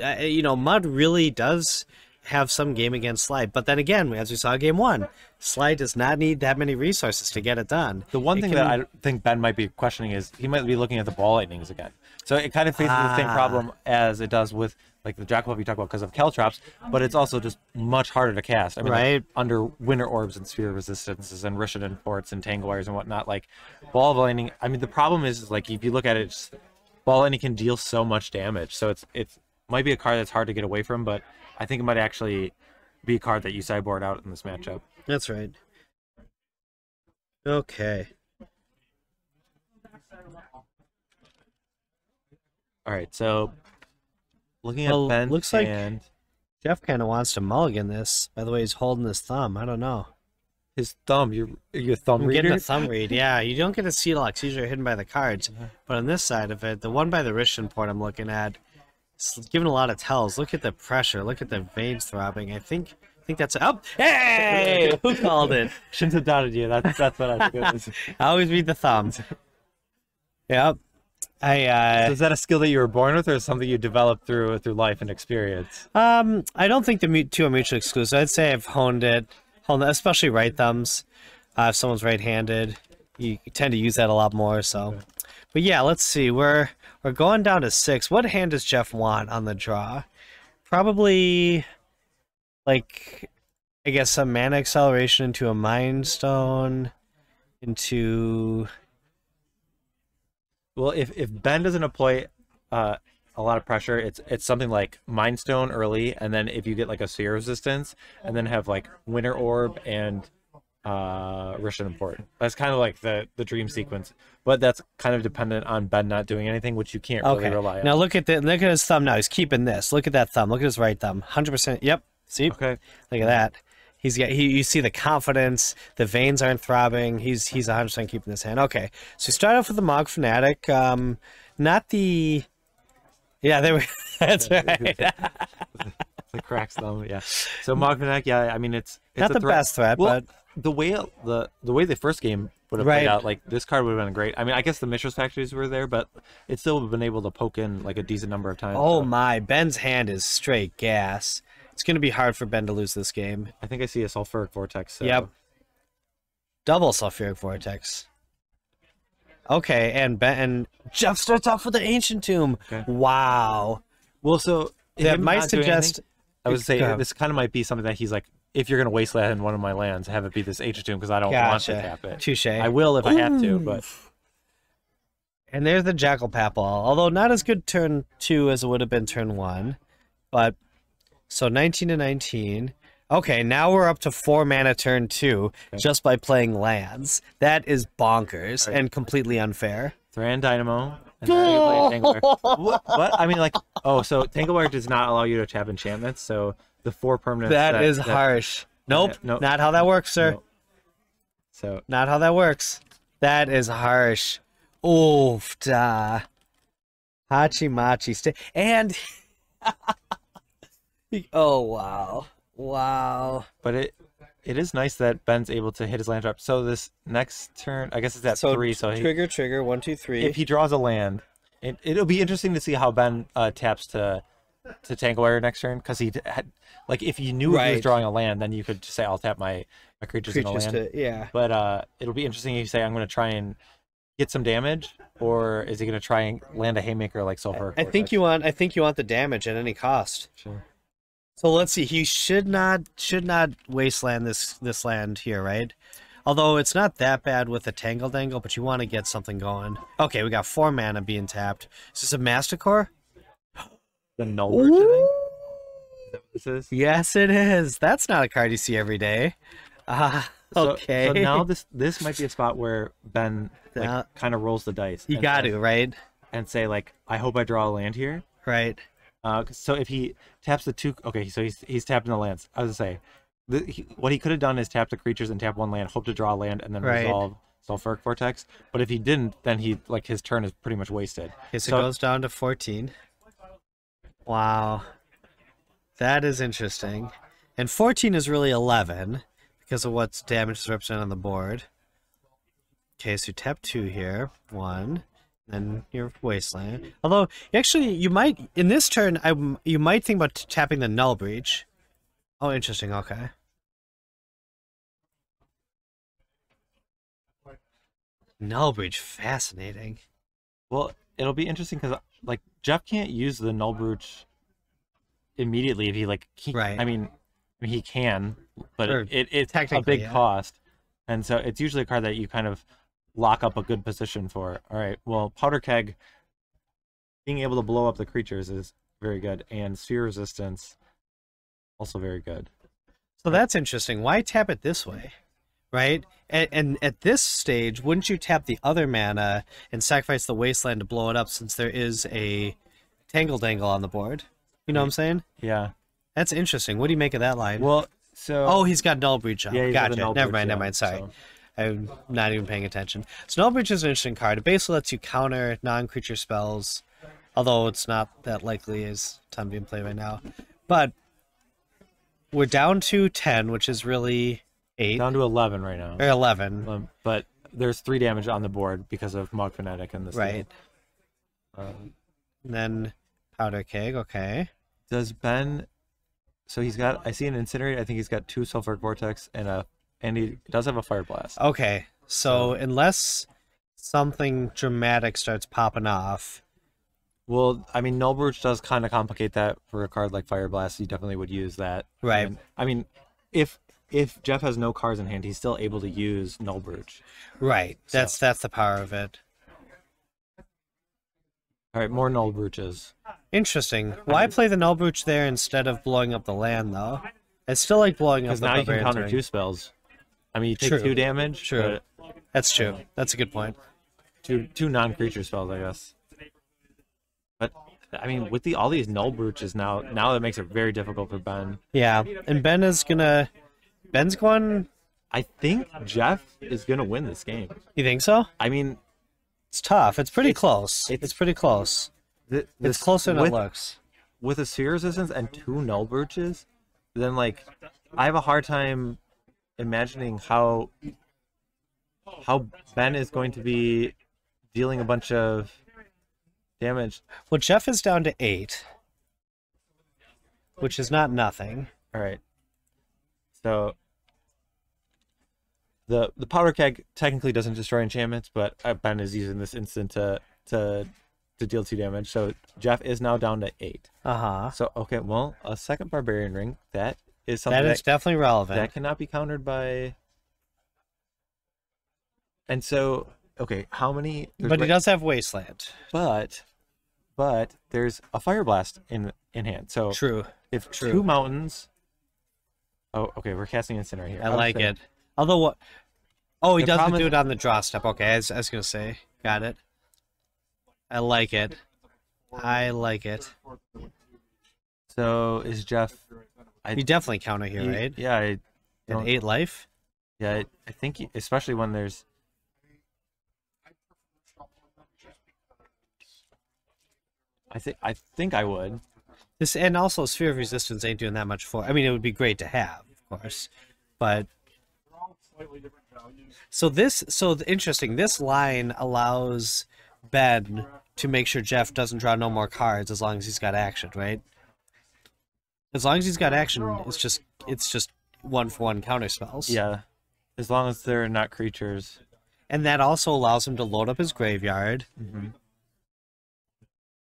Mud really does have some game against Sligh. But then again, as we saw in game 1, Sligh does not need that many resources to get it done. The one thing that I think Ben might be questioning is he might be looking at the ball lightnings again. So it kind of faces the same problem as it does with like the Jackal Pup you talk about because of Caltrops, but it's also just much harder to cast. I mean, like, under Winter Orbs and Sphere Resistances and Rishadan Forts and Tangle Wires and whatnot, like ball lightning. I mean, the problem is like if you look at it, just, ball lightning can deal so much damage. So it's might be a card that's hard to get away from, but I think it might actually be a card that you sideboard out in this matchup. That's right. Okay. All right, so looking at Ben's looks hand, like Jeff kind of wants to mulligan this. By the way, he's holding his thumb. I don't know. His thumb, your thumb I'm reader? getting a thumb read, yeah. You don't get a sea locks. Usually are hidden by the cards. But on this side of it, the one by the Rishan port I'm looking at, it's giving a lot of tells. Look at the pressure. Look at the veins throbbing. I think that's up. Oh, hey! Who called it? Shouldn't have doubted you. That's what I think it was. I always read the thumbs. Yep. So is that a skill that you were born with, or something you developed through life and experience? I don't think the two are mutually exclusive. I'd say I've honed it, especially right thumbs. If someone's right-handed, you tend to use that a lot more. So, but yeah, let's see. We're going down to 6. What hand does Jeff want on the draw? Probably, like, I guess some mana acceleration into a Mind Stone, into. Well, if Ben doesn't employ a lot of pressure, it's something like Mind Stone early, and then if you get like a Sphere Resistance, and then have like Winter Orb and Rishadan Port. That's kind of like the dream sequence, but that's kind of dependent on Ben not doing anything, which you can't really rely on. Now look at his thumb. Now he's keeping this. Look at that thumb. Look at his right thumb. 100%. Yep. See? Okay. Look at that. You see the confidence, the veins aren't throbbing. He's 100% keeping this hand. Okay, so we start off with the Mogg Fanatic. Not the... Yeah, there we... That's right. The cracks thumb, yeah. So Mogg Fanatic, yeah, I mean, it's not the best threat, well, but... The way the first game would have played out, like, this card would have been great. I mean, I guess the Mishra's Factories were there, but it still would have been able to poke in, like, a decent number of times. Oh so. my, Ben's hand is straight gas. It's going to be hard for Ben to lose this game. I think I see a Sulfuric Vortex. So. Yep. Double Sulfuric Vortex. Okay, and Jeff starts off with an Ancient Tomb. Okay. Wow. Well, so that might suggest... I would say this kind of might be something that he's like, if you're going to Wasteland one of my lands, have it be this Ancient Tomb, because I don't want to tap it. Touche. I will if I have to, but... And there's the Jackal Pup ball. Although not as good turn 2 as it would have been turn 1. But... So 19 to 19. Okay, now we're up to 4 mana turn 2 just by playing lands. That is bonkers and completely unfair. Thran Dynamo. And then you play Tanglewire. What? I mean, like, oh, so Tanglewire does not allow you to tap enchantments, so the 4 permanents... That is harsh. Nope, nope, not how that works, sir. Nope. So not how that works. That is harsh. Oof, da. Hachi Machi. And... Oh, wow. Wow. But it is nice that Ben's able to hit his land drop. So this next turn, I guess it's at 3. So trigger, 1, 2, 3. If he draws a land, it'll be interesting to see how Ben taps to Tanglewire next turn. Because he had, like, if you knew he was drawing a land, then you could just say, I'll tap my creatures in a land. Yeah. But it'll be interesting if you say, I'm going to try and get some damage, or is he going to try and land a haymaker like Sulfur? I think you want the damage at any cost. Sure. So let's see. He should not wasteland this land here, right? Although it's not that bad with the Tangle Dangle, but you want to get something going. Okay, we got 4 mana being tapped. Is this a Mastercore? The Null version? Is that what this is? Yes, it is. That's not a card you see every day. Okay. So now this might be a spot where Ben kind of rolls the dice. You got to, right? And say, like, I hope I draw a land here. Right. So if he taps the 2, okay, so he's tapping the lands. I was gonna say, what he could have done is tap the creatures and tap 1 land, hope to draw a land, and then resolve Sulfuric Vortex. But if he didn't, then his turn is pretty much wasted. Okay, so it goes down to 14. Wow, that is interesting. And 14 is really 11 because of what's damage is represented on the board. Okay, so you tap 2 here, 1. And your Wasteland. Although, actually, you might, in this turn, you might think about tapping the Null Breach. Oh, interesting. Okay. Null Breach, fascinating. Well, it'll be interesting because like Jeff can't use the Null Brooch immediately if he like Right. I mean he can, but Or it's a technically, big yeah. cost, and so it's usually a card that you kind of lock up a good position for. All right, well, Powder Keg being able to blow up the creatures is very good, and sphere resistance also very good. So that's interesting. Why tap it this way? Right? And at this stage, wouldn't you tap the other mana and sacrifice the Wasteland to blow it up since there is a Tangle Dangle on the board? You know what I'm saying? Yeah. That's interesting. What do you make of that line? Well, so Oh, he's got Null Breach up. Yeah, he's got the Gotcha. Null Never Breach, mind, yeah, never mind. Sorry. so- I'm not even paying attention. So Null Breach is an interesting card. It basically lets you counter non-creature spells, although it's not that likely as time being played right now. But we're down to 10, which is really 8. down to 11 right now. Or 11. But there's 3 damage on the board because of Mogg Fanatic and this. Right. And then Powder Keg, okay. Does Ben? So he's got. I see an Incinerate. I think he's got 2 Sulfuric Vortex and he does have a Fireblast. Okay, so unless something dramatic starts popping off. Well, I mean, Null Brooch does kind of complicate that for a card like Fireblast. You definitely would use that. Right. And, I mean, if Jeff has no cards in hand, he's still able to use Null Brooch. Right, that's the power of it. All right, more Null Brooches. Interesting. Why play the Null Brooch there instead of blowing up the land, though? It's still like blowing up Because the now you can Barbarian counter Ring. 2 spells. I mean, you take True. 2 damage. True. That's true. That's a good point. But two non-creature spells, I guess. But I mean, with all these Null Brooches now that makes it very difficult for Ben. Yeah, and Ben's going. I think Jeff is gonna win this game. You think so? I mean, It's tough. It's pretty close. It's pretty close. It's closer than it looks. With a sphere resistance and 2 Null Brooches, then like I have a hard time imagining how Ben is going to be dealing a bunch of damage. Well, Jeff is down to 8, which is not nothing. All right. So the Powder Keg technically doesn't destroy enchantments, but Ben is using this instant to deal 2 damage. So Jeff is now down to 8. Uh-huh. So okay, well, a second Barbarian Ring, that is something That is definitely relevant. that cannot be countered by. And so, okay, how many? But he does have Wasteland. But there's a Fireblast in hand. So True. if True. 2 mountains. Oh, okay, we're casting Incinerate here. I was like saying- it. Although what? Oh, he The doesn't problem do is- it on the draw step. Okay, I was gonna say. Got it. I like it. I like it. So is Jeff? You definitely counter here, right? Yeah, And don't- 8 life. yeah. I think especially when there's. I think I would. This and also Sphere of Resistance ain't doing that much for. I mean, it would be great to have, of course, but. So interesting. This line allows Ben to make sure Jeff doesn't draw no more cards as long as he's got action, right? As long as he's got action, it's just 1-for-1 counter spells. Yeah, as long as they're not creatures. And that also allows him to load up his graveyard.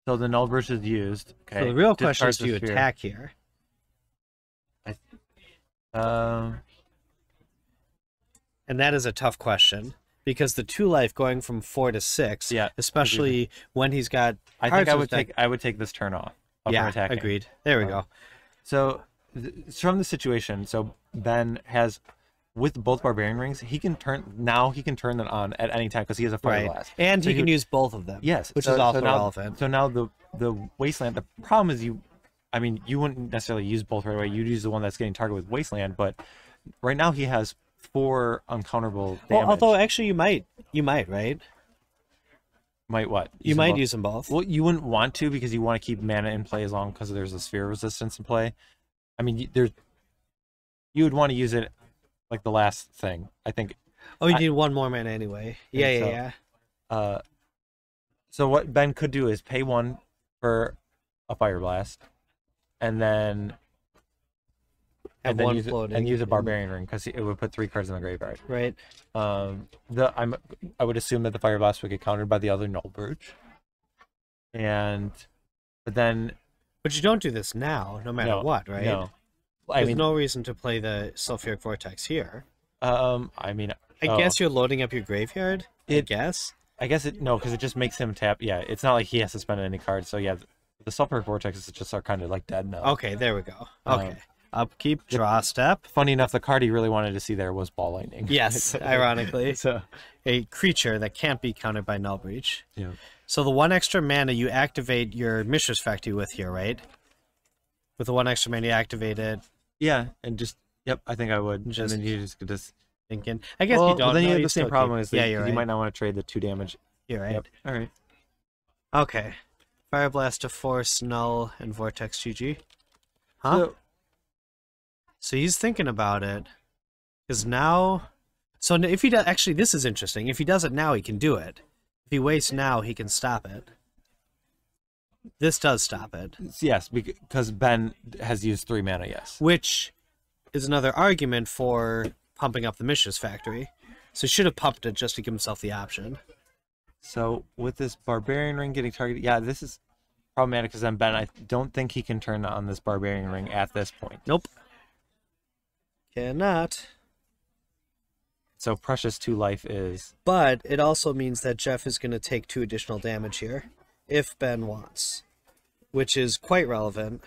So the Null Brooch is used. Okay. So the real question discards is, do you the sphere. attack here? And that is a tough question because the 2 life going from 4 to 6, Yeah, especially when he's got. I think I would take this turn off. From Yeah, attacking. agreed. There we go. So from the situation, so Ben has with both Barbarian Rings, he can turn them on at any time because he has a Fireblast. Right, and So he can use both of them. Yes, which so- is also so now, relevant. So now the Wasteland. The problem is you wouldn't necessarily use both right away. You'd use the one that's getting targeted with Wasteland, but right now he has 4 uncounterable damage. Well, although actually you might, right? Might what? You them might both? use them both. Well, you wouldn't want to because you want to keep mana in play as long because there's a sphere resistance in play. I mean, you would want to use it like the last thing. I think. Oh, you need 1 more mana anyway. Yeah. So what Ben could do is pay 1 for a Fireblast, and then and then one use floating. and use a Barbarian Ring because it would put 3 cards in the graveyard. Right. I would assume that the Fireblast would get countered by the other Null Brooch. But you don't do this now, no matter what, right? No. There's no reason to play the Sulfuric Vortex here. I mean, I guess you're loading up your graveyard. I guess no, because it just makes him tap. Yeah, it's not like he has to spend any cards. So yeah, the Sulfuric Vortexes just are kind of like dead now. Okay, there we go. Okay, upkeep, draw step. Funny enough, the card he really wanted to see there was Ball Lightning. Yes, ironically, so a creature that can't be countered by Null Breach. Yeah. So the 1 extra mana you activate your Mistress Factory with here, right? With the 1 extra mana you activate it. Yeah, and just I think I would. And then you just thinking. I guess you don't. Well, then you have the still same problem as you're right. you might not want to trade the 2 damage. You're right. Yep. All right. Okay. Fireblast to force Null and Vortex GG. Huh? So he's thinking about it. Because now... So if he does... Actually, this is interesting. If he does it now, he can do it. If he wastes now, he can stop it. This does stop it. Yes, because Ben has used 3 mana, yes. Which is another argument for pumping up the Mistress Factory. So he should have pumped it just to give himself the option. So with this Barbarian Ring getting targeted, yeah, this is problematic because then Ben, I don't think he can turn on this Barbarian Ring at this point. Nope. Cannot. So Precious 2 life is... But it also means that Jeff is going to take 2 additional damage here, if Ben wants, which is quite relevant.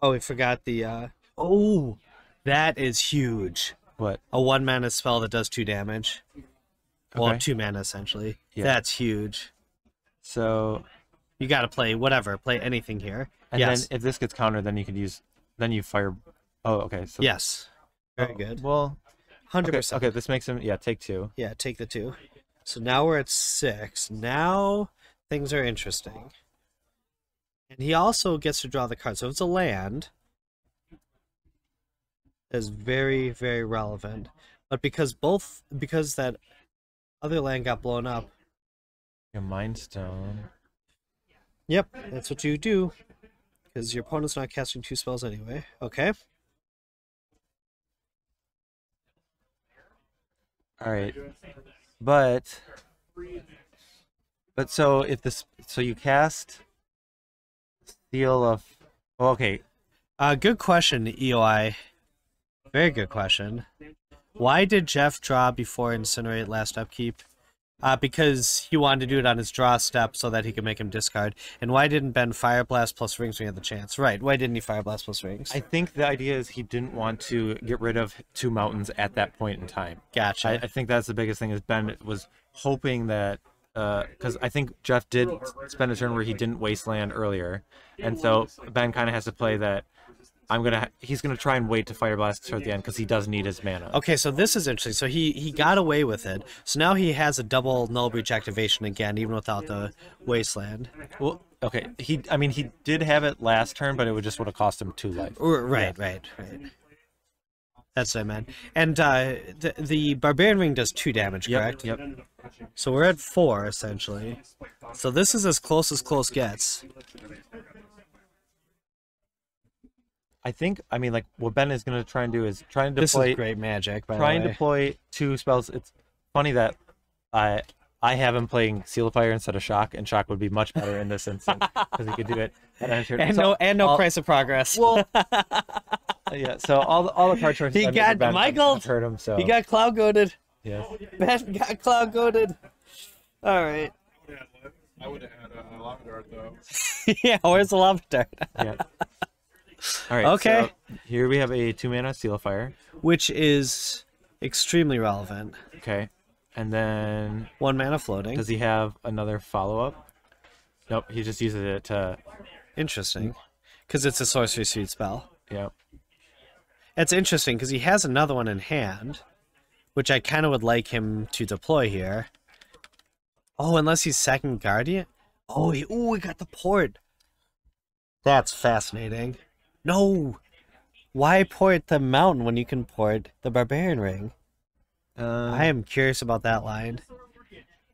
Oh, we forgot the... Oh, that is huge. What? A 1 mana spell that does 2 damage. Well, Okay. 2 mana, essentially. Yeah. That's huge. So... You got to play whatever. Play anything here. And yes. then if this gets countered, then you could use... Then you fire... Oh, okay. So... Yes. Very good. Well... 100%. Okay, this makes him... Yeah, take 2. Yeah, take the 2. So now we're at 6. Now things are interesting. And he also gets to draw the card. So it's a land. Is very, very relevant. But because that other land got blown up. Your Mind Stone. Yep, that's what you do. Because your opponent's not casting 2 spells anyway. Okay. Alright. But so if this... So you cast... Seal of... Oh, okay. Good question, EOI. Very good question. Why did Jeff draw before Incinerate last upkeep? Because he wanted to do it on his draw step so that he could make him discard. And why didn't Ben Fireblast plus Rings when he had the chance? Right, why didn't he Fireblast plus Rings? I think the idea is he didn't want to get rid of 2 mountains at that point in time. Gotcha. I think that's the biggest thing is Ben was hoping that... Because I think Jeff did spend a turn where he didn't Wasteland earlier. And so Ben kind of has to play that... He's gonna try and wait to Fireblast toward the end because he does need his mana. Okay, so this is interesting. So he got away with it. So now he has a double Null Breach activation again, even without the Wasteland. Well, okay. He did have it last turn, but it would have cost him 2 life. Right. That's what I meant. And the Barbarian Ring does 2 damage, correct? Yep. So we're at 4 essentially. So this is as close gets. I think, like, what Ben is going to try and do is try and deploy... This is great magic, by the way. Try and deploy 2 spells. It's funny that I have him playing Seal of Fire instead of Shock, and Shock would be much better in this instance, because he could do it at any turn. And no Price of Progress. Well, yeah, so all the card choices he got Ben, Michael. I've heard him, so... He got Cloud Goaded. Yeah. Ben got Cloud Goaded. All right. I would have had a Lava Dart, though. Yeah, where's the Lava Dart? Yeah. All right. Okay. So here we have a 2-mana Seal of Fire, which is extremely relevant. Okay. And then 1 mana floating. Does he have another follow-up? Nope. He just uses it to... Interesting. Because it's a Sorcery Suite spell. Yeah. It's interesting because he has another one in hand, which I kind of would like him to deploy here. Oh, unless he's second Guardian? Oh, he got the port. That's fascinating. No! Why port the mountain when you can port the Barbarian Ring? I am curious about that line.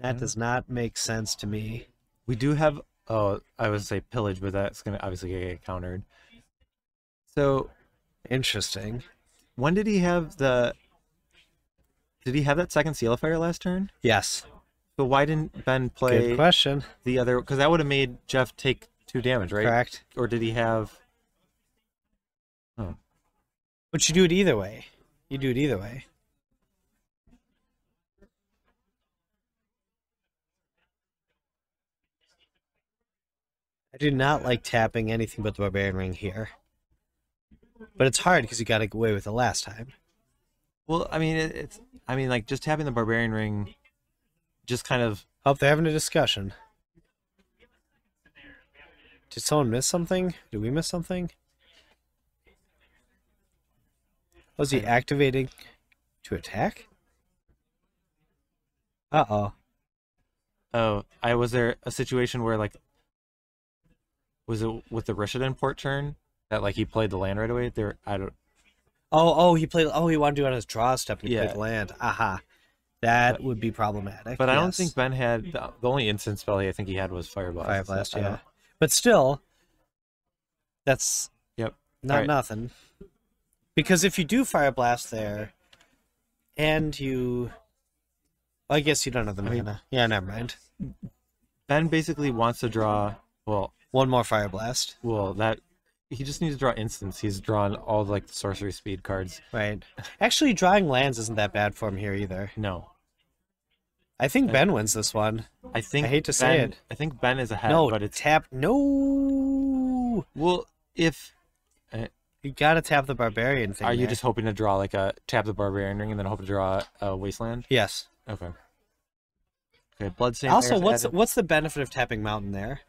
That does not make sense to me. We do have Oh, I would say Pillage, but that's gonna obviously get countered. So Interesting. when did he have the? Did he have that second Seal of Fire last turn? Yes. So why didn't Ben play Good question. the other? Because that would have made Jeff take 2 damage, right? Correct. Or did he have? Oh, But you do it either way. You do it either way. I do not like tapping anything but the Barbarian Ring here. But it's hard because you got away with it last time. well, I mean, it's. I mean, like just having the Barbarian Ring, just kind of. Oh, they're having a discussion. Did someone miss something? Did we miss something? Was he activating to attack? Uh-oh. Oh, was there a situation where like. Was it with the Rishadan port turn that like he played the land right away? There, I don't. He played. Oh, he wanted to do it on his draw step and he played the land. Aha. That would be problematic. But I don't think Ben had the only instant spell I think he had was Fireblast. Fireblast, so yeah. But still, that's not nothing. Because if you do Fireblast there, and you, I guess you don't have the mana. Yeah, never mind. Ben basically wants to draw. Well, one more Fireblast. Well, that he just needs to draw instants. He's drawn all like the sorcery speed cards. Right. Actually, drawing lands isn't that bad for him here either. No. I think Ben wins this one. I hate to say it. I think Ben is ahead. No, but it's tap. No. Well, if you gotta tap the Barbarian thing. Are you just hoping to draw like a tap the Barbarian Ring and then hope to draw a Wasteland? Yes. Okay. Okay. Bloodstained. Also, what's the benefit of tapping Mountain there?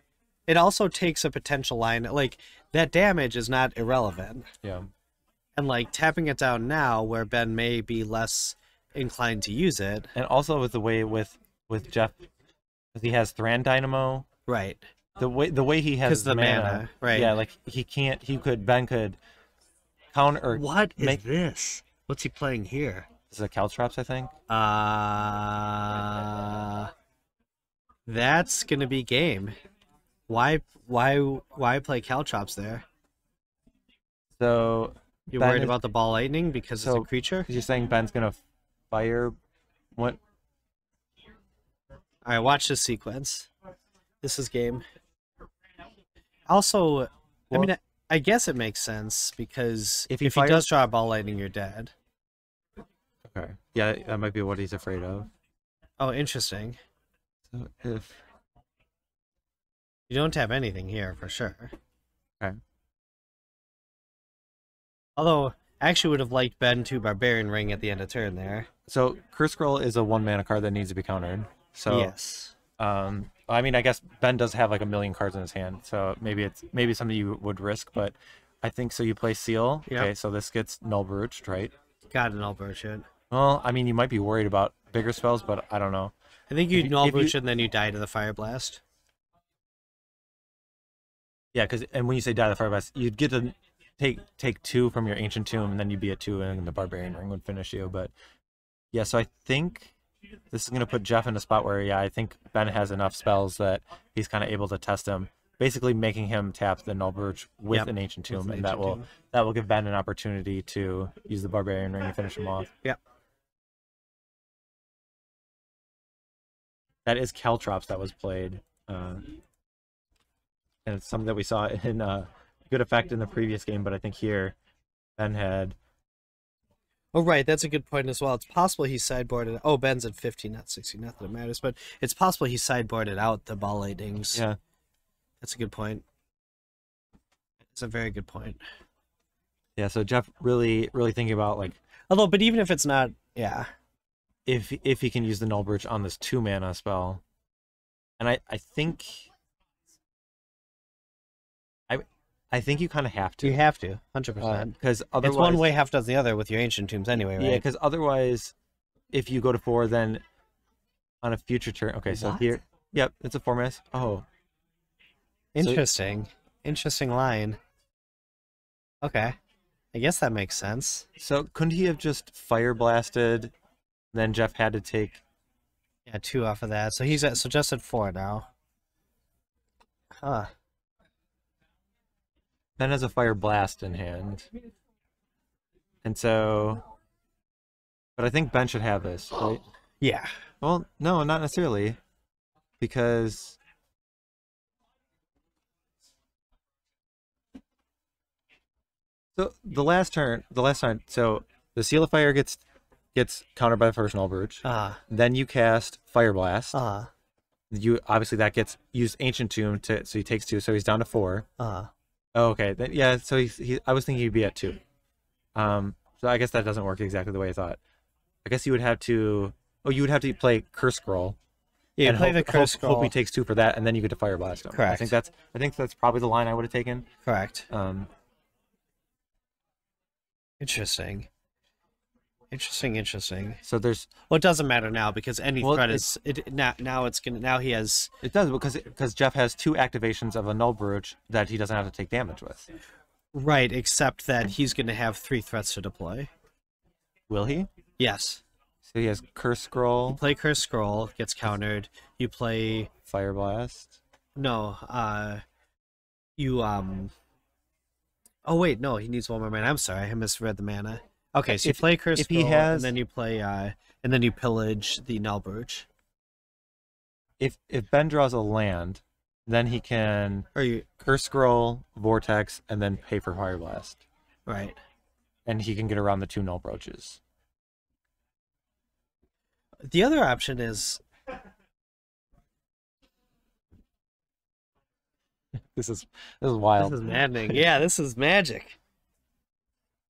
It also takes a potential line. Like that damage is not irrelevant. Yeah. And like tapping it down now, where Ben may be less inclined to use it. And also with the way with Jeff, because he has Thran Dynamo. Right. The way he has the mana. Right. Yeah, like Ben could counter or what is this? What's he playing here? This is a Caltrops, I think. That's gonna be game. Why play Caltrops there? So you're worried about the ball lightning because it's a creature? You're saying Ben's gonna fire what? Alright, watch this sequence. This is game. Also, well, I mean, I guess it makes sense because if he does draw a ball lightning, you're dead. Okay. Yeah, that might be what he's afraid of. Oh, interesting. So if you don't have anything here for sure. Okay. Although, I actually would have liked Ben to Barbarian Ring at the end of turn there. So Curse Scroll is a 1-mana card that needs to be countered. So yes. I mean, I guess Ben does have like a million cards in his hand, so maybe something you would risk, but I think so. You play Seal. Yep. Okay, so this gets null brooched, right? Got a null broach it. Well, I mean, you might be worried about bigger spells, but I don't know. I think you null broach it and then you die to the Fireblast. Yeah, and when you say die to the Fireblast, you'd get to take 2 from your Ancient Tomb, and then you'd be at 2, and the Barbarian Ring would finish you. But yeah, so I think this is going to put Jeff in a spot where, yeah, I think Ben has enough spells that he's kind of able to test him, basically making him tap the Null Broach with an Ancient Tomb, and that will give Ben an opportunity to use the Barbarian Ring and finish him off. Yep. That is Caltrops that was played, and it's something that we saw in good effect in the previous game, but I think here Ben had... Oh, right. That's a good point as well. It's possible he sideboarded... Oh, Ben's at 15, not 16. Not that it matters, but it's possible he sideboarded out the ball lightnings. Yeah. That's a good point. It's a very good point. Yeah, so Jeff really thinking about, like... Although, but even if it's not... Yeah. If he can use the Null Broach on this 2-mana spell. And I think... I think you kind of have to. You have to, 100%. Because otherwise, it's one way, half does the other with your Ancient Tombs anyway, right? Yeah, because otherwise, if you go to 4, then on a future turn... Okay, so here... Yep, it's a 4-mana. Oh. Interesting. Interesting line. Okay. I guess that makes sense. So couldn't he have just Fire Blasted, then Jeff had to take... Yeah, 2 off of that. So he's at just at 4 now. Ben has a Fireblast in hand. And so... But I think Ben should have this, right? Yeah. Well, no, not necessarily. Because... So, the last time, so the Seal of Fire gets countered by the first Null Brooch. Then you cast Fireblast. You obviously that gets used Ancient Tomb so he takes 2, so he's down to 4. Uh-huh. Oh, okay. Then, yeah, so I was thinking he'd be at 2. So I guess that doesn't work exactly the way I thought. I guess you would have to play Curse Scroll. Yeah, and play the Curse Scroll. Hope he takes 2 for that, and then you get to Fireblast him. Correct. I think that's probably the line I would have taken. Correct. Interesting. So there's it doesn't matter now because any threat is now he has. It does because Jeff has 2 activations of a Null Brooch that he doesn't have to take damage with. Right, except that he's going to have 3 threats to deploy. Will he? Yes. So he has Curse Scroll. You play Curse Scroll, gets countered. You play Fireblast. No, Oh wait, no, he needs 1 more mana. I'm sorry, I misread the mana. Okay, so you play Curse Scroll, and then you play and then you pillage the Null Brooch. If Ben draws a land, then he can Curse Scroll, Vortex, and then pay for Fireblast. Right. And he can get around the 2 Null Brooches. The other option is This is wild. This is maddening. Yeah, this is magic.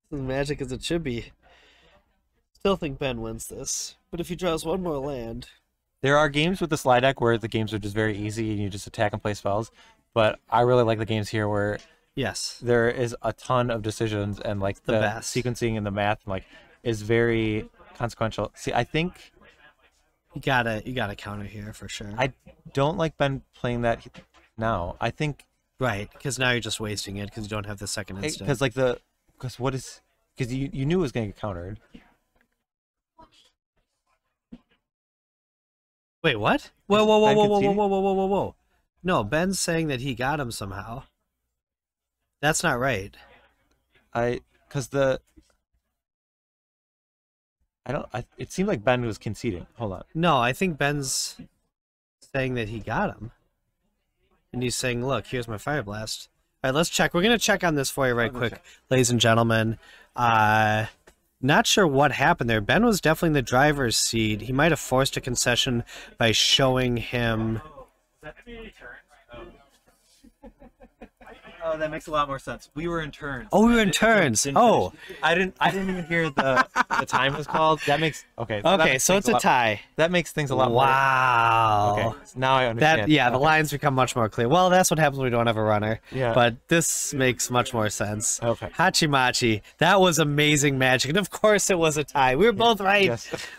This is magic as it should be. Still think Ben wins this, but if he draws 1 more land, there are games with the Sligh deck where the games are just very easy and you just attack and play spells. But I really like the games here where there is a ton of decisions and like the sequencing and the math is very consequential. See, I think you gotta counter here for sure. I don't like Ben playing that now. I think because now you're just wasting it because you don't have the second instant. Because you knew it was going to get countered. Wait, what? Whoa. No, Ben's saying that he got him somehow. That's not right. It seemed like Ben was conceding. Hold on. No, I think Ben's saying that he got him. And he's saying, look, here's my Fireblast. All right, let's check. We're going to check on this for you right quick, ladies and gentlemen. Not sure what happened there. Ben was definitely in the driver's seat. He might have forced a concession by showing him... Oh, that makes a lot more sense. We were in turns. Oh, we were in turns. Oh, I didn't even hear the time was called. That makes so it's a tie. That makes things a lot more. Wow. Okay, so now I understand. The lines become much more clear. Well, that's what happens when we don't have a runner. Yeah. But this makes much more sense. Okay. Hachimachi. That was amazing magic, and of course it was a tie. We were both right,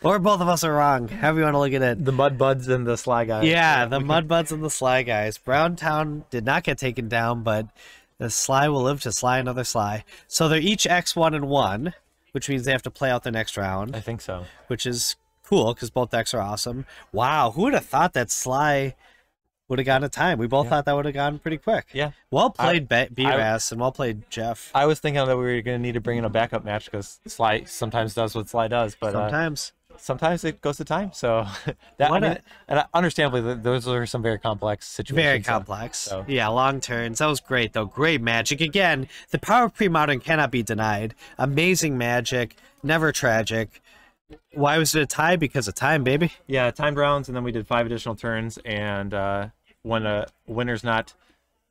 or both of us are wrong. However you want to look at it. The Mudbuds and the Sligh guys. Yeah, the Mudbuds and the Sligh guys. Browntown did not get taken down, but the Sligh will live to Sligh another Sligh. So they're each X1 and 1, which means they have to play out the next round. I think so. Which is cool, because both decks are awesome. Wow, who would have thought that Sligh would have gotten a time? We both thought that would have gone pretty quick. Yeah. Well played, B-Ras, and well played, Jeff. I was thinking that we were going to need to bring in a backup match, because Sligh sometimes does what Sligh does. But sometimes it goes to time. So and understandably, those are some very complex situations. Very complex. So. Yeah, long turns. That was great, though. Great magic. Again, the power of Premodern cannot be denied. Amazing magic. Never tragic. Why was it a tie? Because of time, baby. Yeah, timed rounds, and then we did 5 additional turns. And when a winner's not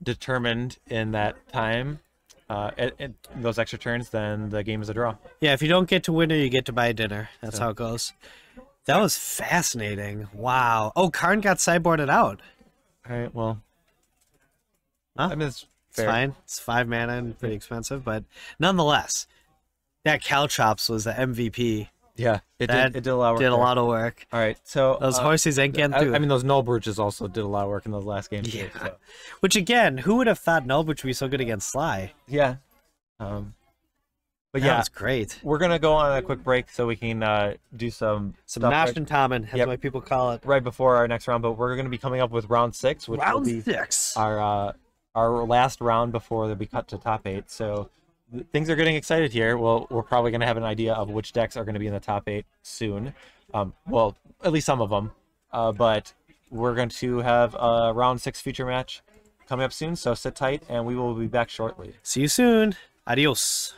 determined in that time, those extra turns, then the game is a draw. Yeah, if you don't get to winner, you get to buy dinner. That's how it goes. That was fascinating. Wow. Oh, Karn got sideboarded out. All right, well. Huh? I mean, it's fine. It's 5 mana and pretty expensive, but nonetheless, that Caltrops was the MVP. Yeah, it did a lot of work. Did a lot of work. All right, so those horses ain't getting through. I mean, those Null Brooches also did a lot of work in those last games. Yeah. Too, so. Which again, who would have thought Null Brooch would be so good against Sligh? Yeah. But But That yeah, was great. we're gonna go on a quick break so we can do some stuff Nosh and Tommen, as Yep. my people call it. right before our next round. But we're gonna be coming up with round 6, which will be 6. our last round before we cut to top 8. So things are getting excited here. Well, we're probably gonna have an idea of which decks are gonna be in the top 8 soon. Well, at least some of them. But we're going to have a round 6 feature match coming up soon. So sit tight, and we will be back shortly. See you soon. Adios.